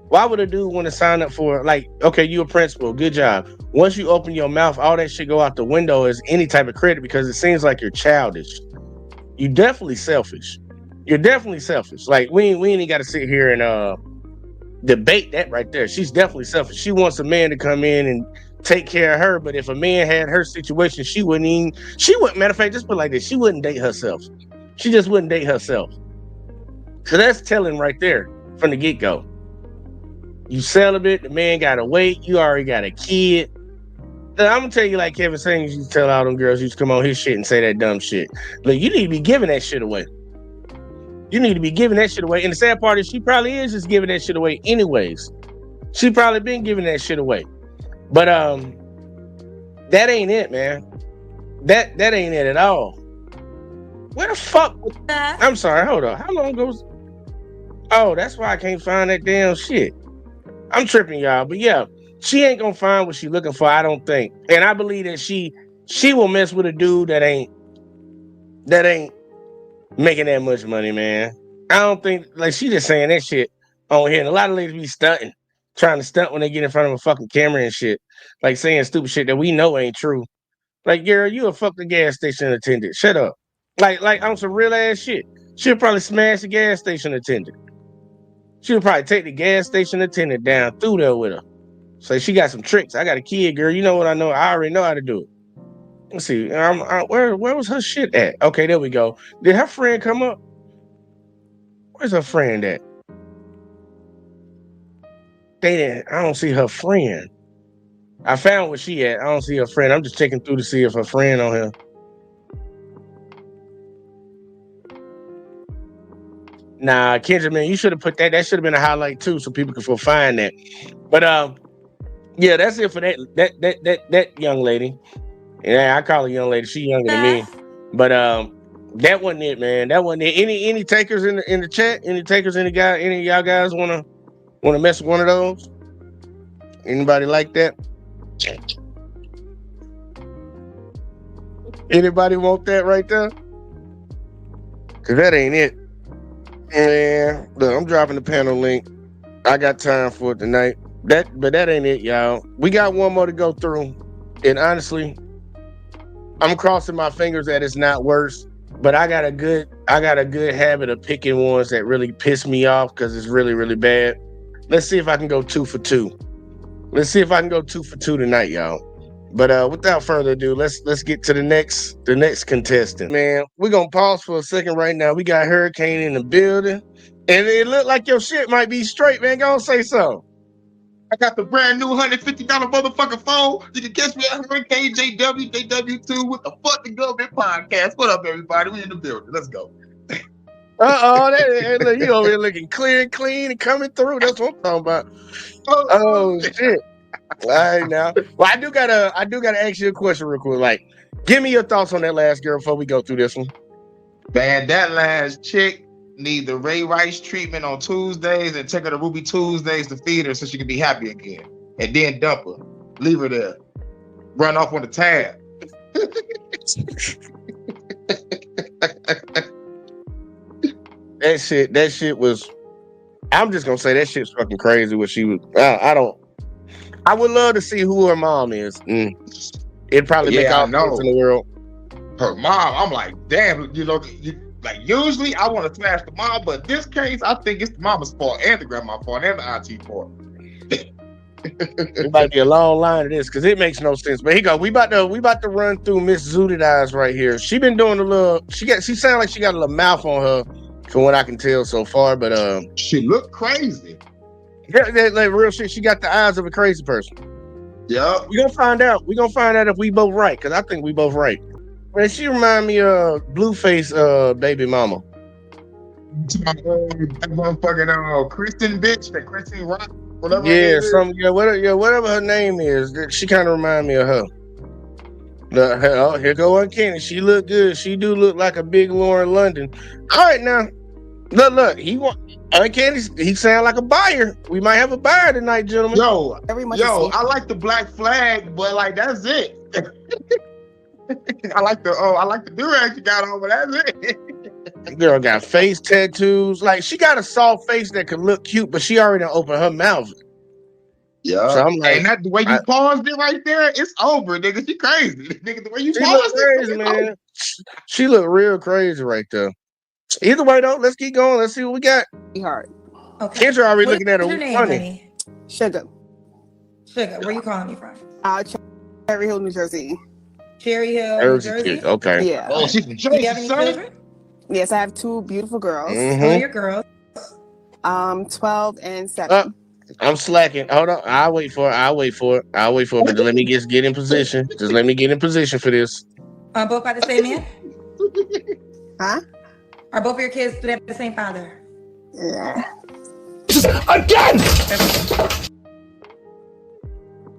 Why would a dude want to sign up for, like, okay, you a principal, good job. Once you open your mouth, all that shit go out the window as any type of credit, because it seems like you're childish. You're definitely selfish. Like, we ain't got to sit here and debate that right there. She's definitely selfish. She wants a man to come in and take care of her, but if a man had her situation, she wouldn't, matter of fact, just put it like this, she wouldn't date herself. She just wouldn't date herself. So that's telling right there from the get-go. You celibate, the man gotta wait, you already got a kid. I'm gonna tell you, like Kevin Samuels used to tell all them girls used to come on his shit and say that dumb shit. Look, you need to be giving that shit away. And the sad part is she probably is just giving that shit away anyways. She probably been giving that shit away. But that ain't it, man. That ain't it at all. Where the fuck? I'm sorry, hold on. How long goes? Oh, that's why I can't find that damn shit. I'm tripping, y'all. But yeah, she ain't gonna find what she's looking for, I don't think. And I believe that she will mess with a dude that ain't making that much money, man. I don't think, like, she just saying that shit on here. And a lot of ladies be stunting, trying to stunt when they get in front of a fucking camera and shit. Like saying stupid shit that we know ain't true. Like, girl, you a fucking gas station attendant. Shut up. Like on some real ass shit. She'll probably smash the gas station attendant. She'll probably take the gas station attendant down through there with her. Say, she got some tricks. I got a kid, girl. You know what I know? I already know how to do it. Let's see. Where was her shit at? Okay, there we go. Did her friend come up? Where's her friend at? I don't see her friend. I found where she at. I don't see her friend. I'm just checking through to see if her friend on here. Nah, Kendra, man, you should have put that. That should have been a highlight too, so people could find that. But Yeah, that's it for that young lady. Yeah, I call her young lady. She younger than me. But that wasn't it, man. That wasn't it. Any takers in the chat? Any takers? Any of y'all guys wanna mess with one of those? Anybody like that? Anybody want that right there? Cause that ain't it. Man, look, I'm dropping the panel link. I got time for it tonight. But that ain't it, y'all. We got one more to go through. And honestly, I'm crossing my fingers that it's not worse. But I got a good habit of picking ones that really piss me off because it's really, really bad. Let's see if I can go 2 for 2. Let's see if I can go 2 for 2 tonight, y'all. But without further ado, let's get to the next contestant. Man, we're gonna pause for a second right now. We got Hurricane in the building. And it looked like your shit might be straight, man. Go on, say so.
I got the brand new $150 motherfucking phone. You can catch me at Hurricane JW2 with the Fuck the Government podcast. What up, everybody? We in the building. Let's go.
Look, you over here looking clear and clean and coming through. That's what I'm talking about. Oh shit. All right now. Well, I do gotta ask you a question real quick. Like, give me your thoughts on that last girl before we go through this one.
Man, that last chick need the Ray Rice treatment on Tuesdays and take her to Ruby Tuesdays to feed her so she can be happy again. And then dump her. Leave her there. Run off on the tab.
That shit was, I'm just gonna say that shit's fucking crazy what she was. I would love to see who her mom is. It'd probably make all the sense in the world.
Her mom, I'm like, damn, like usually I want to smash the mom, but in this case, I think it's the mama's fault and the grandma's fault and the auntie fault.
It might be a long line of this because it makes no sense. But here you go. We about to run through Miss Zooted Eyes right here. She been doing a little. She sound like she got a little mouth on her, from what I can tell so far. But
she look crazy.
Yeah, like real shit. She got the eyes of a crazy person.
Yeah.
We gonna find out. We gonna find out if we both right because I think we both right. Man, she remind me of Blueface baby mama.
That motherfucking Kristen bitch, that Kristen Rock, whatever.
Yeah, whatever her name is. She kind of remind me of her. Here go Uncanny. She look good. She do look like a big Lauren London. All right now, look. Uncanny. He sound like a buyer. We might have a buyer tonight, gentlemen.
Yo, I like the black flag, but like that's it. I like the durag you got on, but that's it.
Girl got face tattoos. Like she got a soft face that could look cute, but she already opened her mouth.
Yeah. So I'm like, and that the way you paused it right there, it's over, nigga. She crazy, nigga. The way you paused
it, man. She look real crazy right there. Either way though, let's keep going. Let's see what we got.
Hard. Okay.
Kendra already looking at her.
What's your name, honey?
Sugar.
Where you calling me from?
Cherry Hill, New Jersey.
Cherry Hill, New Jersey.
Okay.
Yeah.
Oh, she's from Jersey.
Do you have any children?
Yes, I have 2 beautiful girls.
How old are your girls?
12 and 7.
I'm slacking. Hold on. I'll wait for it. But let me just get in position. Just let me get in position for this.
Both by the same man?
Huh?
Are both of your kids, do they have the same father?
Yeah.
Again!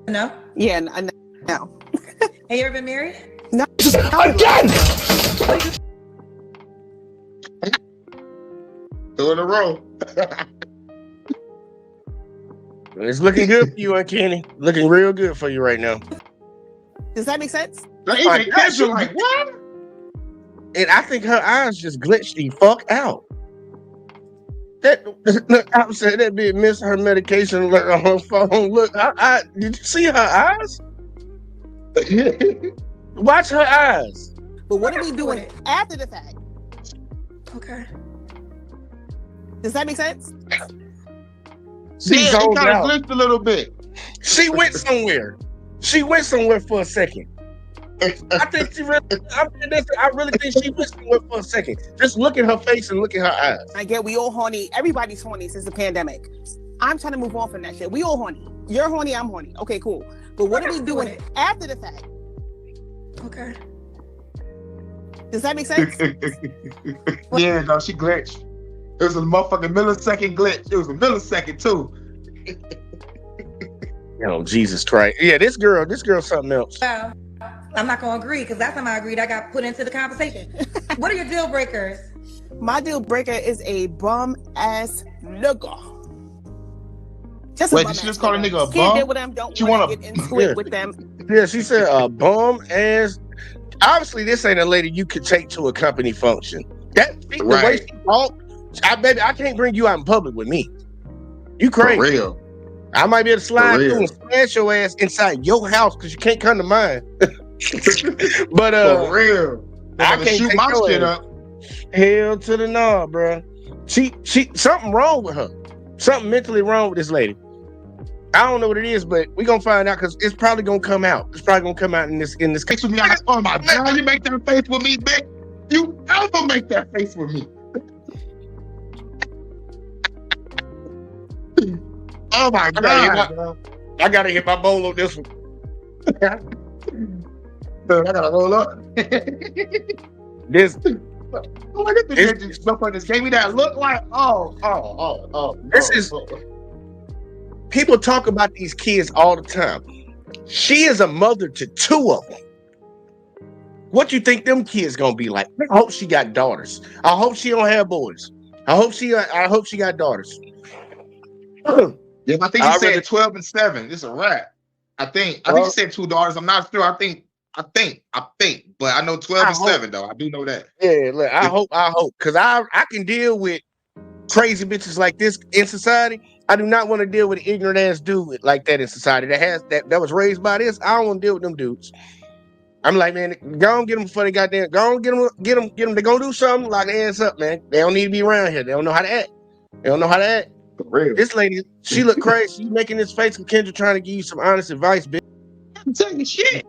No?
Yeah, no.
Have you ever been married?
No.
Again!
2 in a row.
It's looking good for you, Uncanny. Looking real good for you right now.
Does that make sense?
Like what?
And I think her eyes just glitched the fuck out. I'm saying that bitch missed her medication on her phone. Look, did you see her eyes? Watch her eyes.
But what are we doing after the fact?
Okay.
Does that make sense?
It kind of glitched a little bit.
She went somewhere. For a second. I really think she was somewhere for a second. Just look at her face and look at her eyes.
I get we all horny. Everybody's horny since the pandemic. I'm trying to move on from that shit. We all horny. You're horny, I'm horny. Okay, cool. But what are we doing after the fact?
Okay.
Does that make sense?
Yeah, no, she glitched. It was a motherfucking millisecond glitch. It was a millisecond too.
Oh, Jesus Christ. Yeah, this girl's something else.
Well, I'm not gonna agree because last time I agreed, I got put into the conversation. What are your deal breakers?
My deal breaker is a bum ass nigga. Just
Wait, did she just call a nigga a bum?
Can't deal with them. Don't want to get into it with them.
Yeah, she said bum ass. Obviously, this ain't a lady you could take to a company function. The way she talk, I can't bring you out in public with me. You crazy.
For real.
I might be able to slide through and smash your ass inside your house because you can't come to mine. But
for real.
I can't
shoot my shit up.
Hell to the no, bro. She something wrong with her. Something mentally wrong with this lady. I don't know what it is, but we're gonna find out because it's probably gonna come out. It's probably gonna come out in this case
with me. Oh my God, you make that face with me, bitch. You ever make that face with me? Oh my God.
I gotta hit my bowl on this one.
I gotta roll up.
This
motherfucker gave me that look like,
people talk about these kids all the time. She is a mother to 2 of them. What you think them kids gonna be like? I hope she got daughters. I hope she don't have boys. I hope she got daughters.
Yeah, I think he said 12 and 7. It's a wrap. I think he said 2 daughters. I'm not sure. I think, but I know 12 and 7 though. I do know that.
Yeah, look, I hope, because I can deal with crazy bitches like this in society. I do not want to deal with an ignorant ass dude like that in society that was raised by this. I don't want to deal with them dudes. I'm like, man, go on get them before they goddamn, go on get them. They're gonna do something, lock their ass up, man. They don't need to be around here. They don't know how to act.
For real.
This lady, she look crazy. You making this face with Kendra trying to give you some honest advice, bitch.
I'm telling you shit.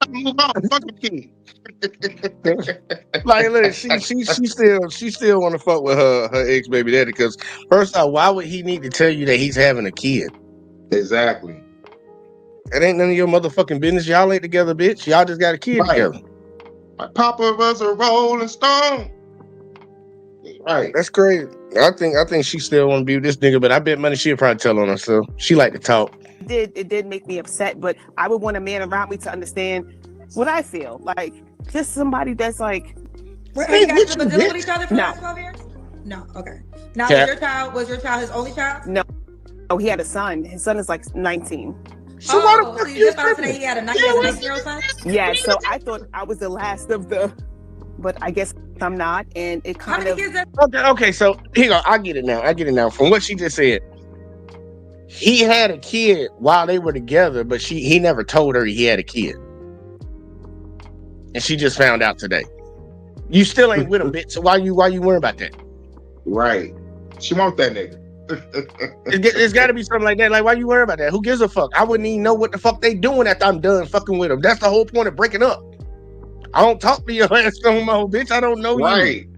Move on, fuck the kid.
Like, look, she still want to fuck with her ex baby daddy because first off, why would he need to tell you that he's having a kid?
Exactly.
It ain't none of your motherfucking business. Y'all ain't together, bitch. Y'all just got a kid together.
My papa was a Rolling Stone. Right.
That's crazy. I think she still want to be with this nigga, but I bet money she'll probably tell on herself. She like to talk.
It did make me upset, but I would want a man around me to understand what I feel. Like, just somebody that's like...
You guys been dealing with each other for the last 12 years? No, okay. Now, was your child his only child?
No. Oh, he had a son. His son is like 19.
So you just about to say he had a 19-year-old son?
Yeah, so I thought I was the last of the... But I guess I'm not, and it kind of...
Okay, so here you go. I get it now. From what she just said, he had a kid while they were together, but he never told her he had a kid. And she just found out today. You still ain't with him, bitch. So why you worrying about that?
Right. She want that nigga.
It's got to be something like that. Like, why you worrying about that? Who gives a fuck? I wouldn't even know what the fuck they doing after I'm done fucking with them. That's the whole point of breaking up. I don't talk to your ass no more, bitch. I don't know you.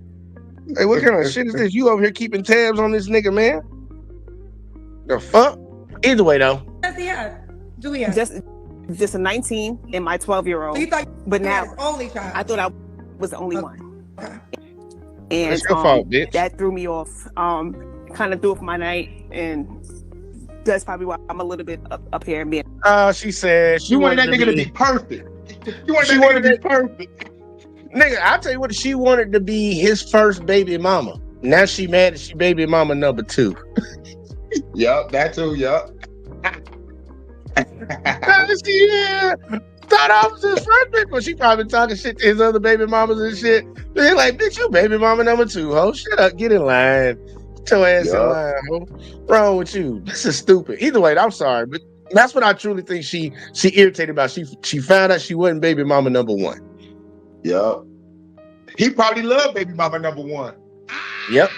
Hey, what kind of shit is this? You over here keeping tabs on this nigga, man? The fuck? Either way, though.
Does he have? Do we have?
Just a 19 and my 12-year-old.
So you thought
but now
his only child?
I thought I was the only one.
Okay.
And
it's your fault, bitch.
That threw me off. Kind of threw off my night, and that's probably why I'm a little bit up here and being.
She said she
wanted that nigga to be perfect. You wanted that nigga to be perfect.
Nigga, I'll tell you what, she wanted to be his first baby mama. Now she mad that she baby mama number 2.
Yup, that too, yup.
Yeah. Thought I was his first baby, but she probably talking shit to his other baby mamas and shit. They're like, bitch, you baby mama number 2, ho. Shut up, get in line. Get your ass in line, ho. Wrong with you? This is stupid. Either way, I'm sorry, but that's what I truly think she irritated about. She found out she wasn't baby mama number 1.
Yup. He probably loved baby mama number 1.
Yep.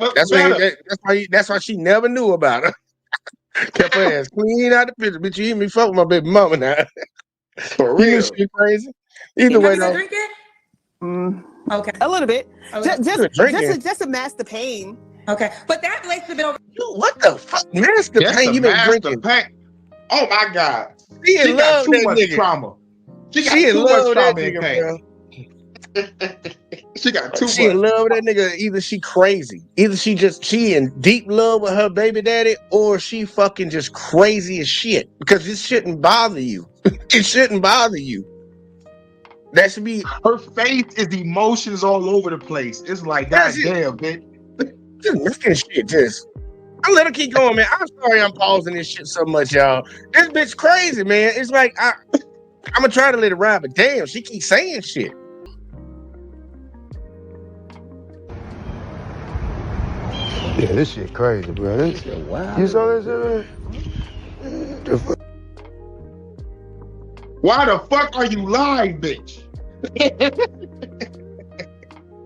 That's why she never knew about her. Kept her ass clean out the picture. Bitch, you hear me fuck with my baby mama now.
For real.
She crazy. Either way, though.
Okay.
A little bit. Just to mask the pain.
Okay. But that relationship been over.
What the fuck? Mask the pain you been drinking.
Oh my God.
She
got too
that
much
nigga.
trauma. She got
too
much
much
trauma
that
and
nigga,
pain.
bro.
She got too
She in
much.
love with that nigga. Either she crazy. Either she in deep love with her baby daddy, or she fucking just crazy as shit. Because this shouldn't bother you. It shouldn't bother you. That should be
her face is emotions all over the place. It's like, goddamn, bitch.
Just making shit just. I let her keep going, man. I'm sorry I'm pausing this shit so much, y'all. This bitch crazy, man. It's like I'm gonna try to let it ride, but damn, she keeps saying shit.
Yeah, this shit crazy, bro. This shit wild. You saw that shit, man?
Why the fuck are you lying, bitch?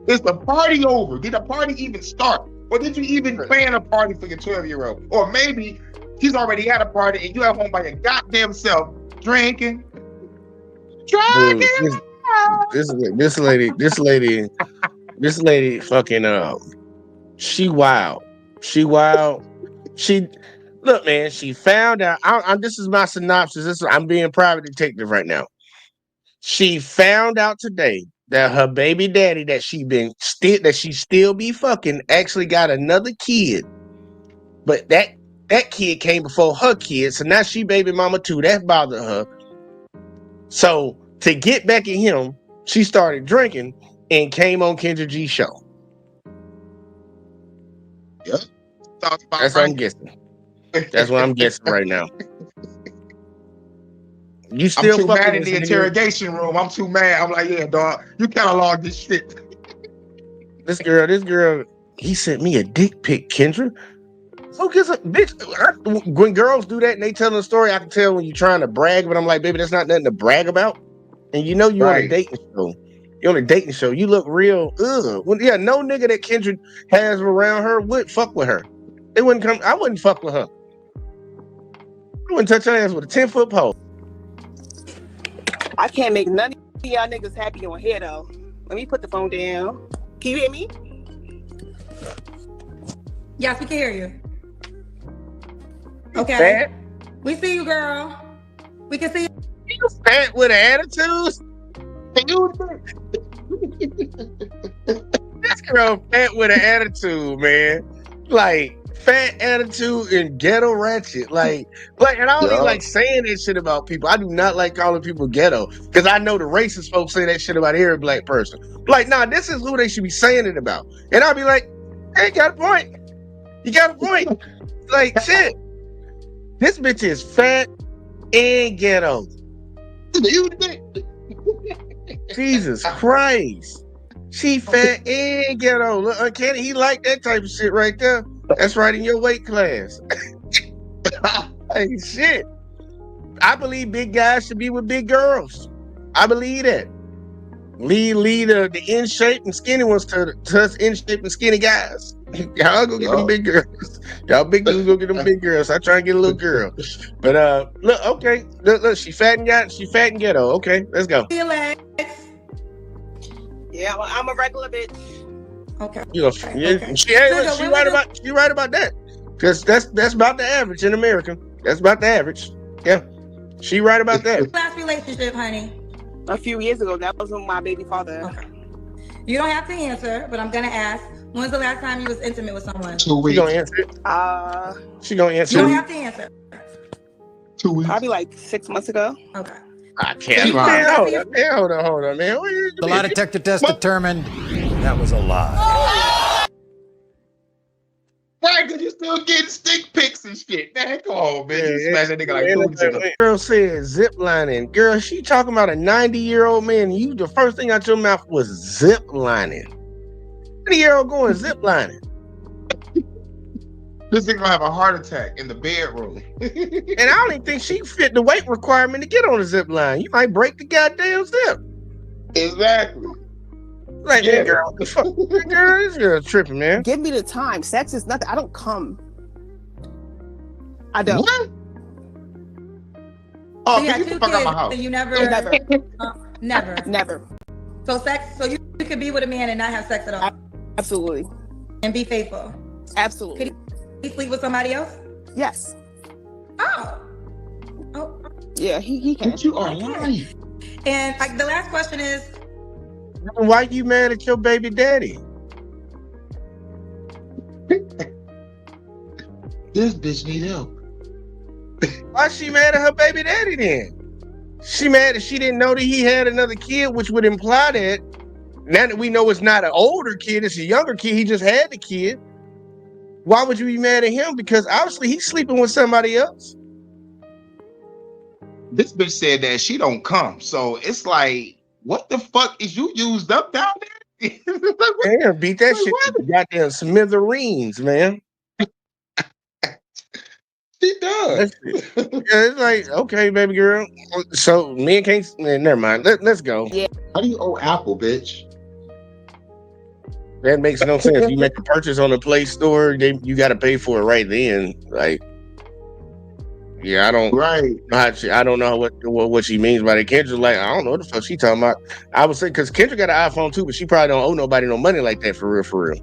Is the party over? Did the party even start? Or did you even plan a party for your 12-year-old? Or maybe she's already had a party and you at home by your goddamn self drinking.
Dude, this lady fucking she wild. She wild. Look, man, she found out. This is my synopsis. I'm being private detective right now. She found out today that her baby daddy that she still be fucking actually got another kid, but that kid came before her kid, so now she baby mama too. That bothered her. So to get back at him, she started drinking and came on Kendra G's show.
Yeah,
that's what I'm guessing. That's what I'm guessing right now. You still
I'm too
fucking
mad in the interrogation room. I'm too mad. I'm like, yeah, dog, you catalog this shit.
This girl, he sent me a dick pic, Kendra. Who gives a bitch? When girls do that and they tell a story, I can tell when you're trying to brag, but I'm like, baby, that's not nothing to brag about. And you know you're on a dating show. You're on a dating show. You look real. Yeah, no nigga that Kendra has around her would fuck with her. It wouldn't come. I wouldn't fuck with her. I wouldn't touch her ass with a 10-foot pole.
I can't make none of y'all niggas happy on here though. Let me put the phone down. Can you hear me?
Yes, we can hear you. Okay.
Fat?
We see you, girl. We can see you.
You fat with an attitude? This girl fat with an attitude, man. Like fat attitude and ghetto ratchet. Like, and I don't even like saying that shit about people. I do not like calling people ghetto because I know the racist folks say that shit about every black person. Like, nah, this is who they should be saying it about. And I'll be like, hey, you got a point. You got a point. Like, shit. This bitch is fat and ghetto. Jesus Christ. She fat and ghetto. Look, uncanny. He like that type of shit right there. That's right in your weight class. Hey, shit. I believe big guys should be with big girls. I believe that. Lead the in shape and skinny ones to us in shape and skinny guys. Y'all go get them big girls. Y'all big dudes go get them big girls. I try and get a little girl. But look, okay. Look, she fat and ghetto. Okay, let's go.
Yeah,
I'm a regular bitch.
Okay.
She right about that. Because that's about the average in America. That's about the average. Yeah. She right about that.
Last relationship, honey.
A few years ago. That was with my baby father.
Okay. You don't have to answer, but I'm gonna ask. When's the last time you was intimate with someone?
2 weeks.
She gonna answer it. She gonna answer.
You don't have to answer.
2 weeks.
Probably like 6 months ago.
Okay.
I can't. Hold on, man.
The lie detector test determined that was a lie.
Right, because you still getting stick pics and shit. Man, come on, man. You smash that nigga like 2 weeks ago.
Girl said zip lining. Girl, she talking about a 90-year-old man. You, the first thing out your mouth was zip lining. 90-year-old going zip lining.
This nigga gonna have a heart attack in the bedroom.
And I don't even think she fit the weight requirement to get on a zip line. You might break the goddamn zip.
Exactly.
Like, man, girl, the fuck, girl, this girl tripping, man.
Give me the time. Sex is nothing. I don't come. I don't.
What? Oh,
So you
get
got
the
2
fuck out
kids
my house.
and you never.
Never.
So you could be with a man and not have sex at all.
Absolutely.
And be faithful.
Absolutely.
Could he sleep with somebody else?
Yes.
Oh.
Yeah, he can.
But you are lying.
And like the last question is,
Why you mad at your baby daddy?
This bitch need help.
Why she mad at her baby daddy then? She mad that she didn't know that he had another kid, which would imply that now that we know it's not an older kid, it's a younger kid, he just had the kid. Why would you be mad at him? Because obviously he's sleeping with somebody else.
This bitch said that she don't come. So it's like, what the fuck is you used up down there?
Man, beat that shit to goddamn smithereens, man.
She does.
It's like, okay, baby girl. So me and Kate, never mind. Let's go.
Yeah.
How do you owe Apple, bitch?
That makes no sense. You make a purchase on the Play Store, you got to pay for it right then. Like, yeah, I don't.
Right.
I don't know what she means by that. Kendra's like, I don't know what the fuck she talking about. I would say because Kendra got an iPhone too, but she probably don't owe nobody no money like that for real.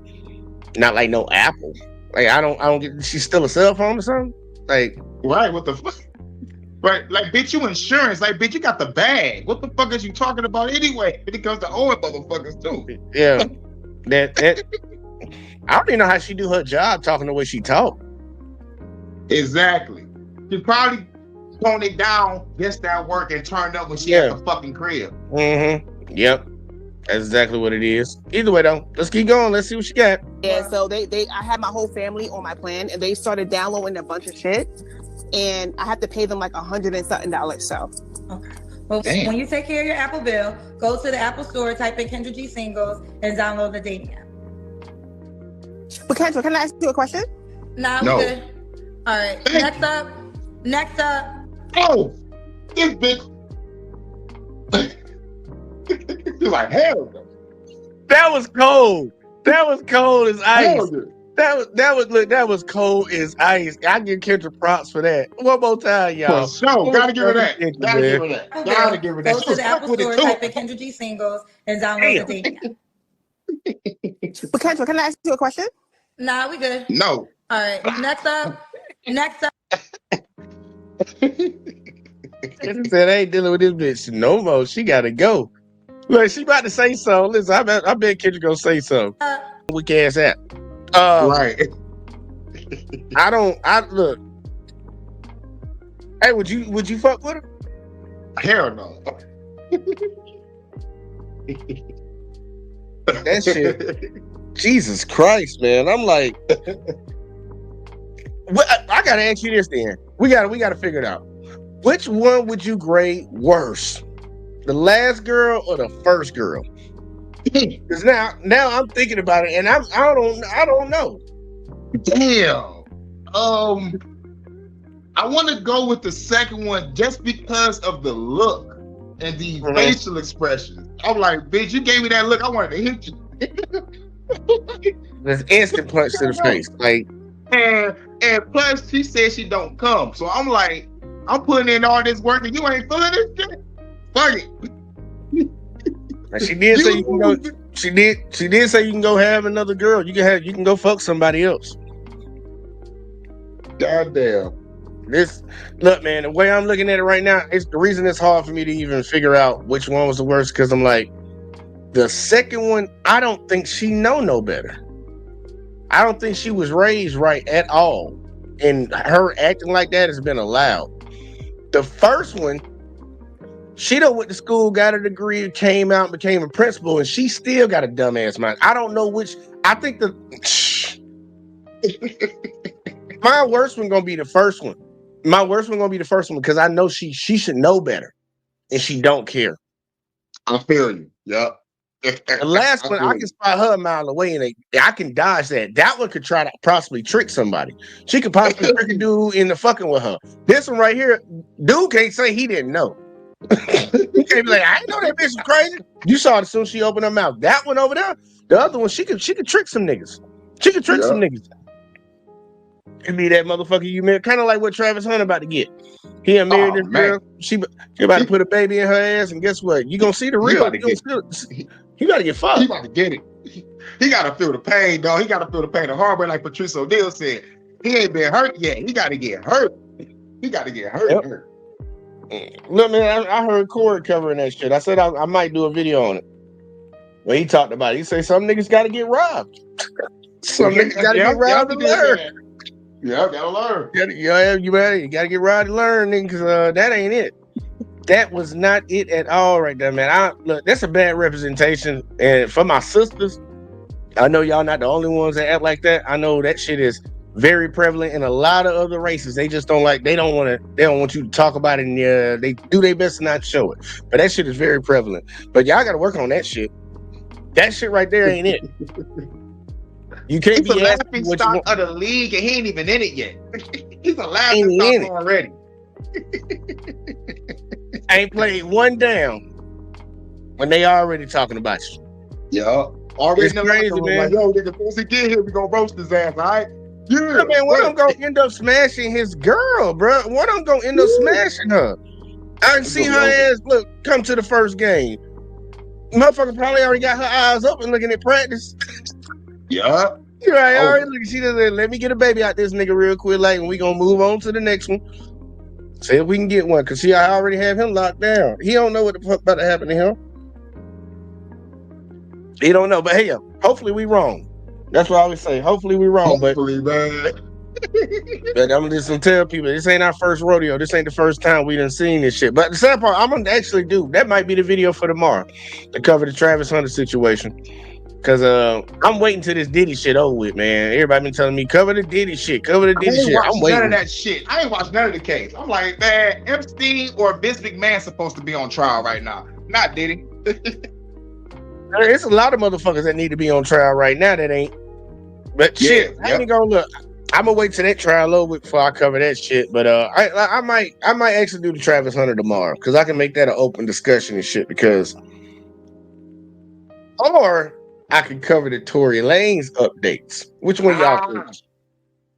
Not like no Apple. Like I don't get. She's still a cell phone or something. Like,
right? What the fuck? Right? Like, bitch, you insurance. Like, bitch, you got the bag. What the fuck is you talking about anyway? When it comes to owing motherfuckers too.
Yeah. that I don't even know how she do her job talking the way she talk.
Exactly. She probably toned it down, gets that work, and turned up when she at the fucking crib.
Mm-hmm. Yep. That's exactly what it is. Either way, though, let's keep going. Let's see what she got.
Yeah, so I had my whole family on my plan, and they started downloading a bunch of shit, and I have to pay them like $100 and something. So,
okay. Well, when you take care of your Apple bill, go to the Apple Store, type in Kendra G Singles, and download the dating app.
But Kendra, can I ask you a question?
Nah,
no.
We good. All right. Next up.
Oh, this bitch. You're like, hell no.
That was cold. That was cold as ice.
Hell no.
That was cold as ice. I give Kendra props for that. One more time, y'all.
For sure. Gotta give her that. Gotta give her that. Gotta give her that.
Go to the Apple Store, type in Kendra G Singles, and download the dating app.
But Kendra, can I ask you a question?
Nah, we good.
No.
All right. Next up.
She said, I ain't dealing with this bitch no more. She gotta go. Look, she about to say something. Listen, I bet Kendra gonna say something. Weak ass app.
Right.
I look. Hey, would you fuck with her?
Hell no.
That shit. Jesus Christ, man. I'm like, I gotta ask you this then. We gotta figure it out. Which one would you grade worse? The last girl or the first girl? Because now I'm thinking about it, and I don't know.
Damn. I want to go with the second one just because of the look and the facial expression. I'm like, bitch, you gave me that look. I wanted to hit you.
This instant punch to the face, like.
And plus, she said she don't come, so I'm like, I'm putting in all this work, and you ain't feeling this shit. Fuck it.
And she did say you can go. She did say you can go have another girl. You can go fuck somebody else.
Goddamn.
Look, man. The way I'm looking at it right now, it's the reason it's hard for me to even figure out which one was the worst. Because I'm like, the second one, I don't think she know no better. I don't think she was raised right at all, and her acting like that has been allowed. The first one, she done went to school, got a degree, came out, and became a principal, and she still got a dumbass mind. I don't know which. I think my worst one gonna be the first one. My worst one gonna be the first one because I know she should know better, and she don't care.
I feel you. Yep.
The last one, I can spot her a mile away, and I can dodge that. That one could try to possibly trick somebody. She could possibly trick a dude into fucking with her. This one right here, dude can't say he didn't know. He can't be like, I didn't know that bitch was crazy. You saw it as soon as she opened her mouth. That one over there, the other one, she could trick some niggas. She could trick some niggas. It'd be that motherfucker you married, kind of like what Travis Hunt about to get. He had married this girl. She about to put a baby in her ass, and guess what? You gonna see the real. He about to get fucked.
He about to get it. He gotta feel the pain, dog. He gotta feel the pain the hard way, like Patrice O'Neal said. He ain't been hurt yet. He gotta get hurt. He gotta get hurt.
Yep.
Hurt.
Look, man, I heard Corey covering that shit. I said I might do a video on it. when he talked about it, he said some niggas got to get robbed. Some niggas got to get robbed to learn.
Yeah, gotta learn.
You got to get robbed to learn, nigga, because that ain't it. That was not it at all right there, man. Look, that's a bad representation. And for my sisters, I know y'all not the only ones that act like that. I know that shit is very prevalent in a lot of other races. They just don't want you to talk about it, and they do their best to not show it. But that shit is very prevalent. But y'all got to work on that shit. That shit right there ain't it. You can't
He's
be
a laughing stock of the league, and he ain't even in it yet. He's a laughing stock already.
Ain't played one down when they already talking about you.
Yeah. Already
it's crazy, man.
Like, yo, nigga, once he get here, we gonna roast his ass, all right?
Yeah, man, one of them gonna end up smashing his girl, bro. One of them gonna end up smashing her. I didn't see her ass, come to the first game. Motherfucker probably already got her eyes open looking at practice.
Yeah.
You're right, all right, look, she just let me get a baby out this nigga real quick, like, and we gonna move on to the next one. See if we can get one, because I already have him locked down. He don't know what the fuck about to happen to him. He don't know, but hey, hopefully we wrong. That's what I always say. Hopefully we wrong,
hopefully, man.
But I'm just gonna tell people, this ain't our first rodeo. This ain't the first time we done seen this shit. But the sad part, I'm gonna actually do, that might be the video for tomorrow to cover the Travis Hunter situation. Cause I'm waiting till this Diddy shit over with, man. Everybody been telling me cover the Diddy shit, cover the Diddy shit. I'm waiting.
None of that shit. I ain't watched none of the case. I'm like, man, Epstein or Vince McMahon supposed to be on trial right now, not Diddy.
It's a lot of motherfuckers that need to be on trial right now that ain't. But shit, I ain't gonna look. I'm gonna wait till that trial over with before I cover that shit. But I might actually do the Travis Hunter tomorrow because I can make that an open discussion and shit. Because, or I can cover the Tory Lanez updates. Which one y'all think?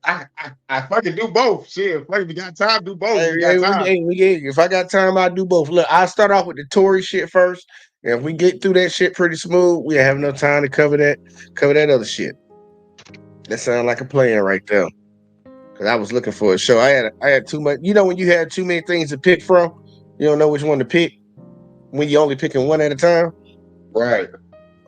I fucking do both. Shit, if we got time, do both.
If I got time, I'll do both. Look, I'll start off with the Tory shit first. And if we get through that shit pretty smooth, we have no time to cover that other shit. That sounds like a plan right there. Cause I was looking for a show. I had too much. You know when you had too many things to pick from, you don't know which one to pick when you're only picking one at a time.
Right.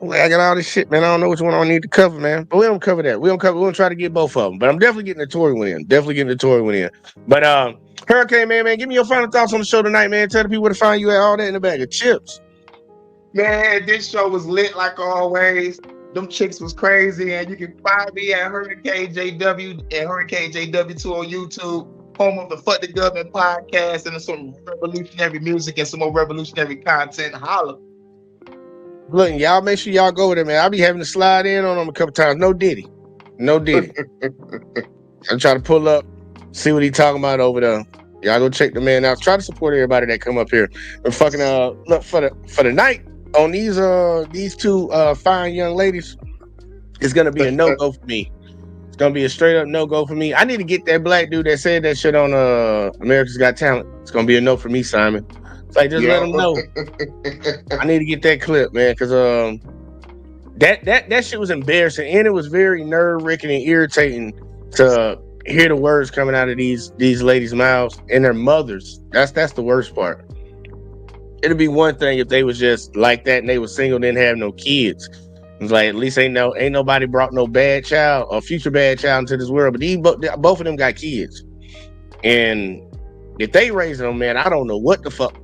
I got all this shit, man. I don't know which one I need to cover, man. But we don't cover that. We're gonna try to get both of them. But I'm definitely getting the Tory one in. But Hurricane man, give me your final thoughts on the show tonight, man. Tell the people where to find you at. All that in a bag of chips.
Man, this show was lit like always. Them chicks was crazy, and you can find me at Hurricane JW and Hurricane JW2 on YouTube, home of the Fuck the Government podcast, and some revolutionary music and some more revolutionary content. Holla.
Look, y'all make sure y'all go with it, man. I'll be having to slide in on them a couple times. No Diddy. I'm trying to pull up, see what he talking about over there. Y'all go check the man out. Try to support everybody that come up here. And fucking look for the night on these two fine young ladies. It's gonna be a no-go for me. It's gonna be a straight up no-go for me. I need to get that black dude that said that shit on America's Got Talent. It's gonna be a no for me, Simon. It's like just let him know. I need to get that clip, man, because that shit was embarrassing, and it was very nerve-wracking and irritating to hear the words coming out of these ladies' mouths and their mothers. That's the worst part. It'd be one thing if they was just like that and they was single and didn't have no kids. It's like at least ain't nobody brought no bad child or future bad child into this world. But both of them got kids, and if they raising them, man, I don't know what the fuck.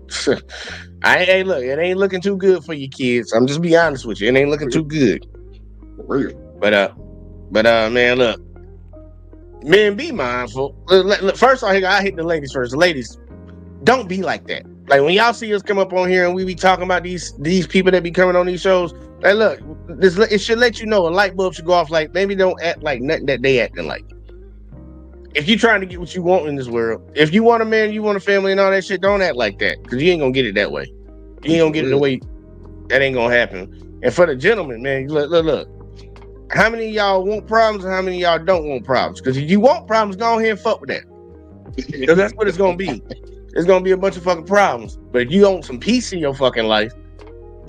Hey, look, it ain't looking too good for your kids. I'm just be honest with you, it ain't looking too good. But man, look, men, be mindful. Look, first I hit the ladies first. The ladies, don't be like that. Like when y'all see us come up on here and we be talking about these people that be coming on these shows, like look, it should let you know a light bulb should go off. Like maybe don't act like nothing that they acting like. If you're trying to get what you want in this world, if you want a man, you want a family and all that shit, don't act like that because you ain't gonna get it that way. You ain't gonna get it the way that ain't gonna happen. And for the gentlemen, man, look. How many of y'all want problems and how many of y'all don't want problems? Because if you want problems, go ahead and fuck with that. Because that's what it's gonna be. It's gonna be a bunch of fucking problems. But if you want some peace in your fucking life,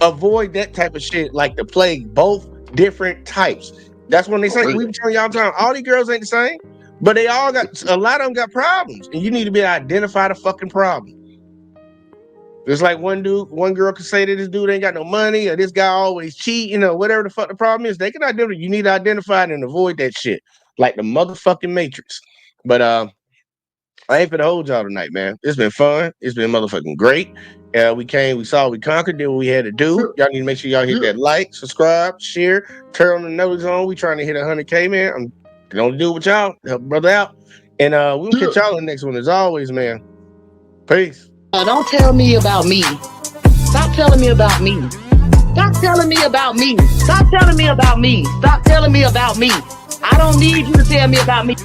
avoid that type of shit like the plague. Both different types. That's when they say we be telling y'all time. All these girls ain't the same, but they all got a lot of them got problems, and you need to be able to identify the fucking problem. Just like one girl could say that this dude ain't got no money, or this guy always cheat, whatever the fuck the problem is, they can identify. You need to identify it and avoid that shit, like the motherfucking Matrix. But I ain't finna hold y'all tonight, man. It's been fun. It's been motherfucking great. We came, we saw, we conquered, did what we had to do. Y'all need to make sure y'all hit that like, subscribe, share, turn on the notice on. We trying to hit 100K, man. I'm gonna do it with y'all, help brother out. And we'll catch y'all in the next one as always, man. Peace.
Don't tell me about me. Stop telling me about me. Stop telling me about me. Stop telling me about me. Stop telling me about me. I don't need you to tell me about me.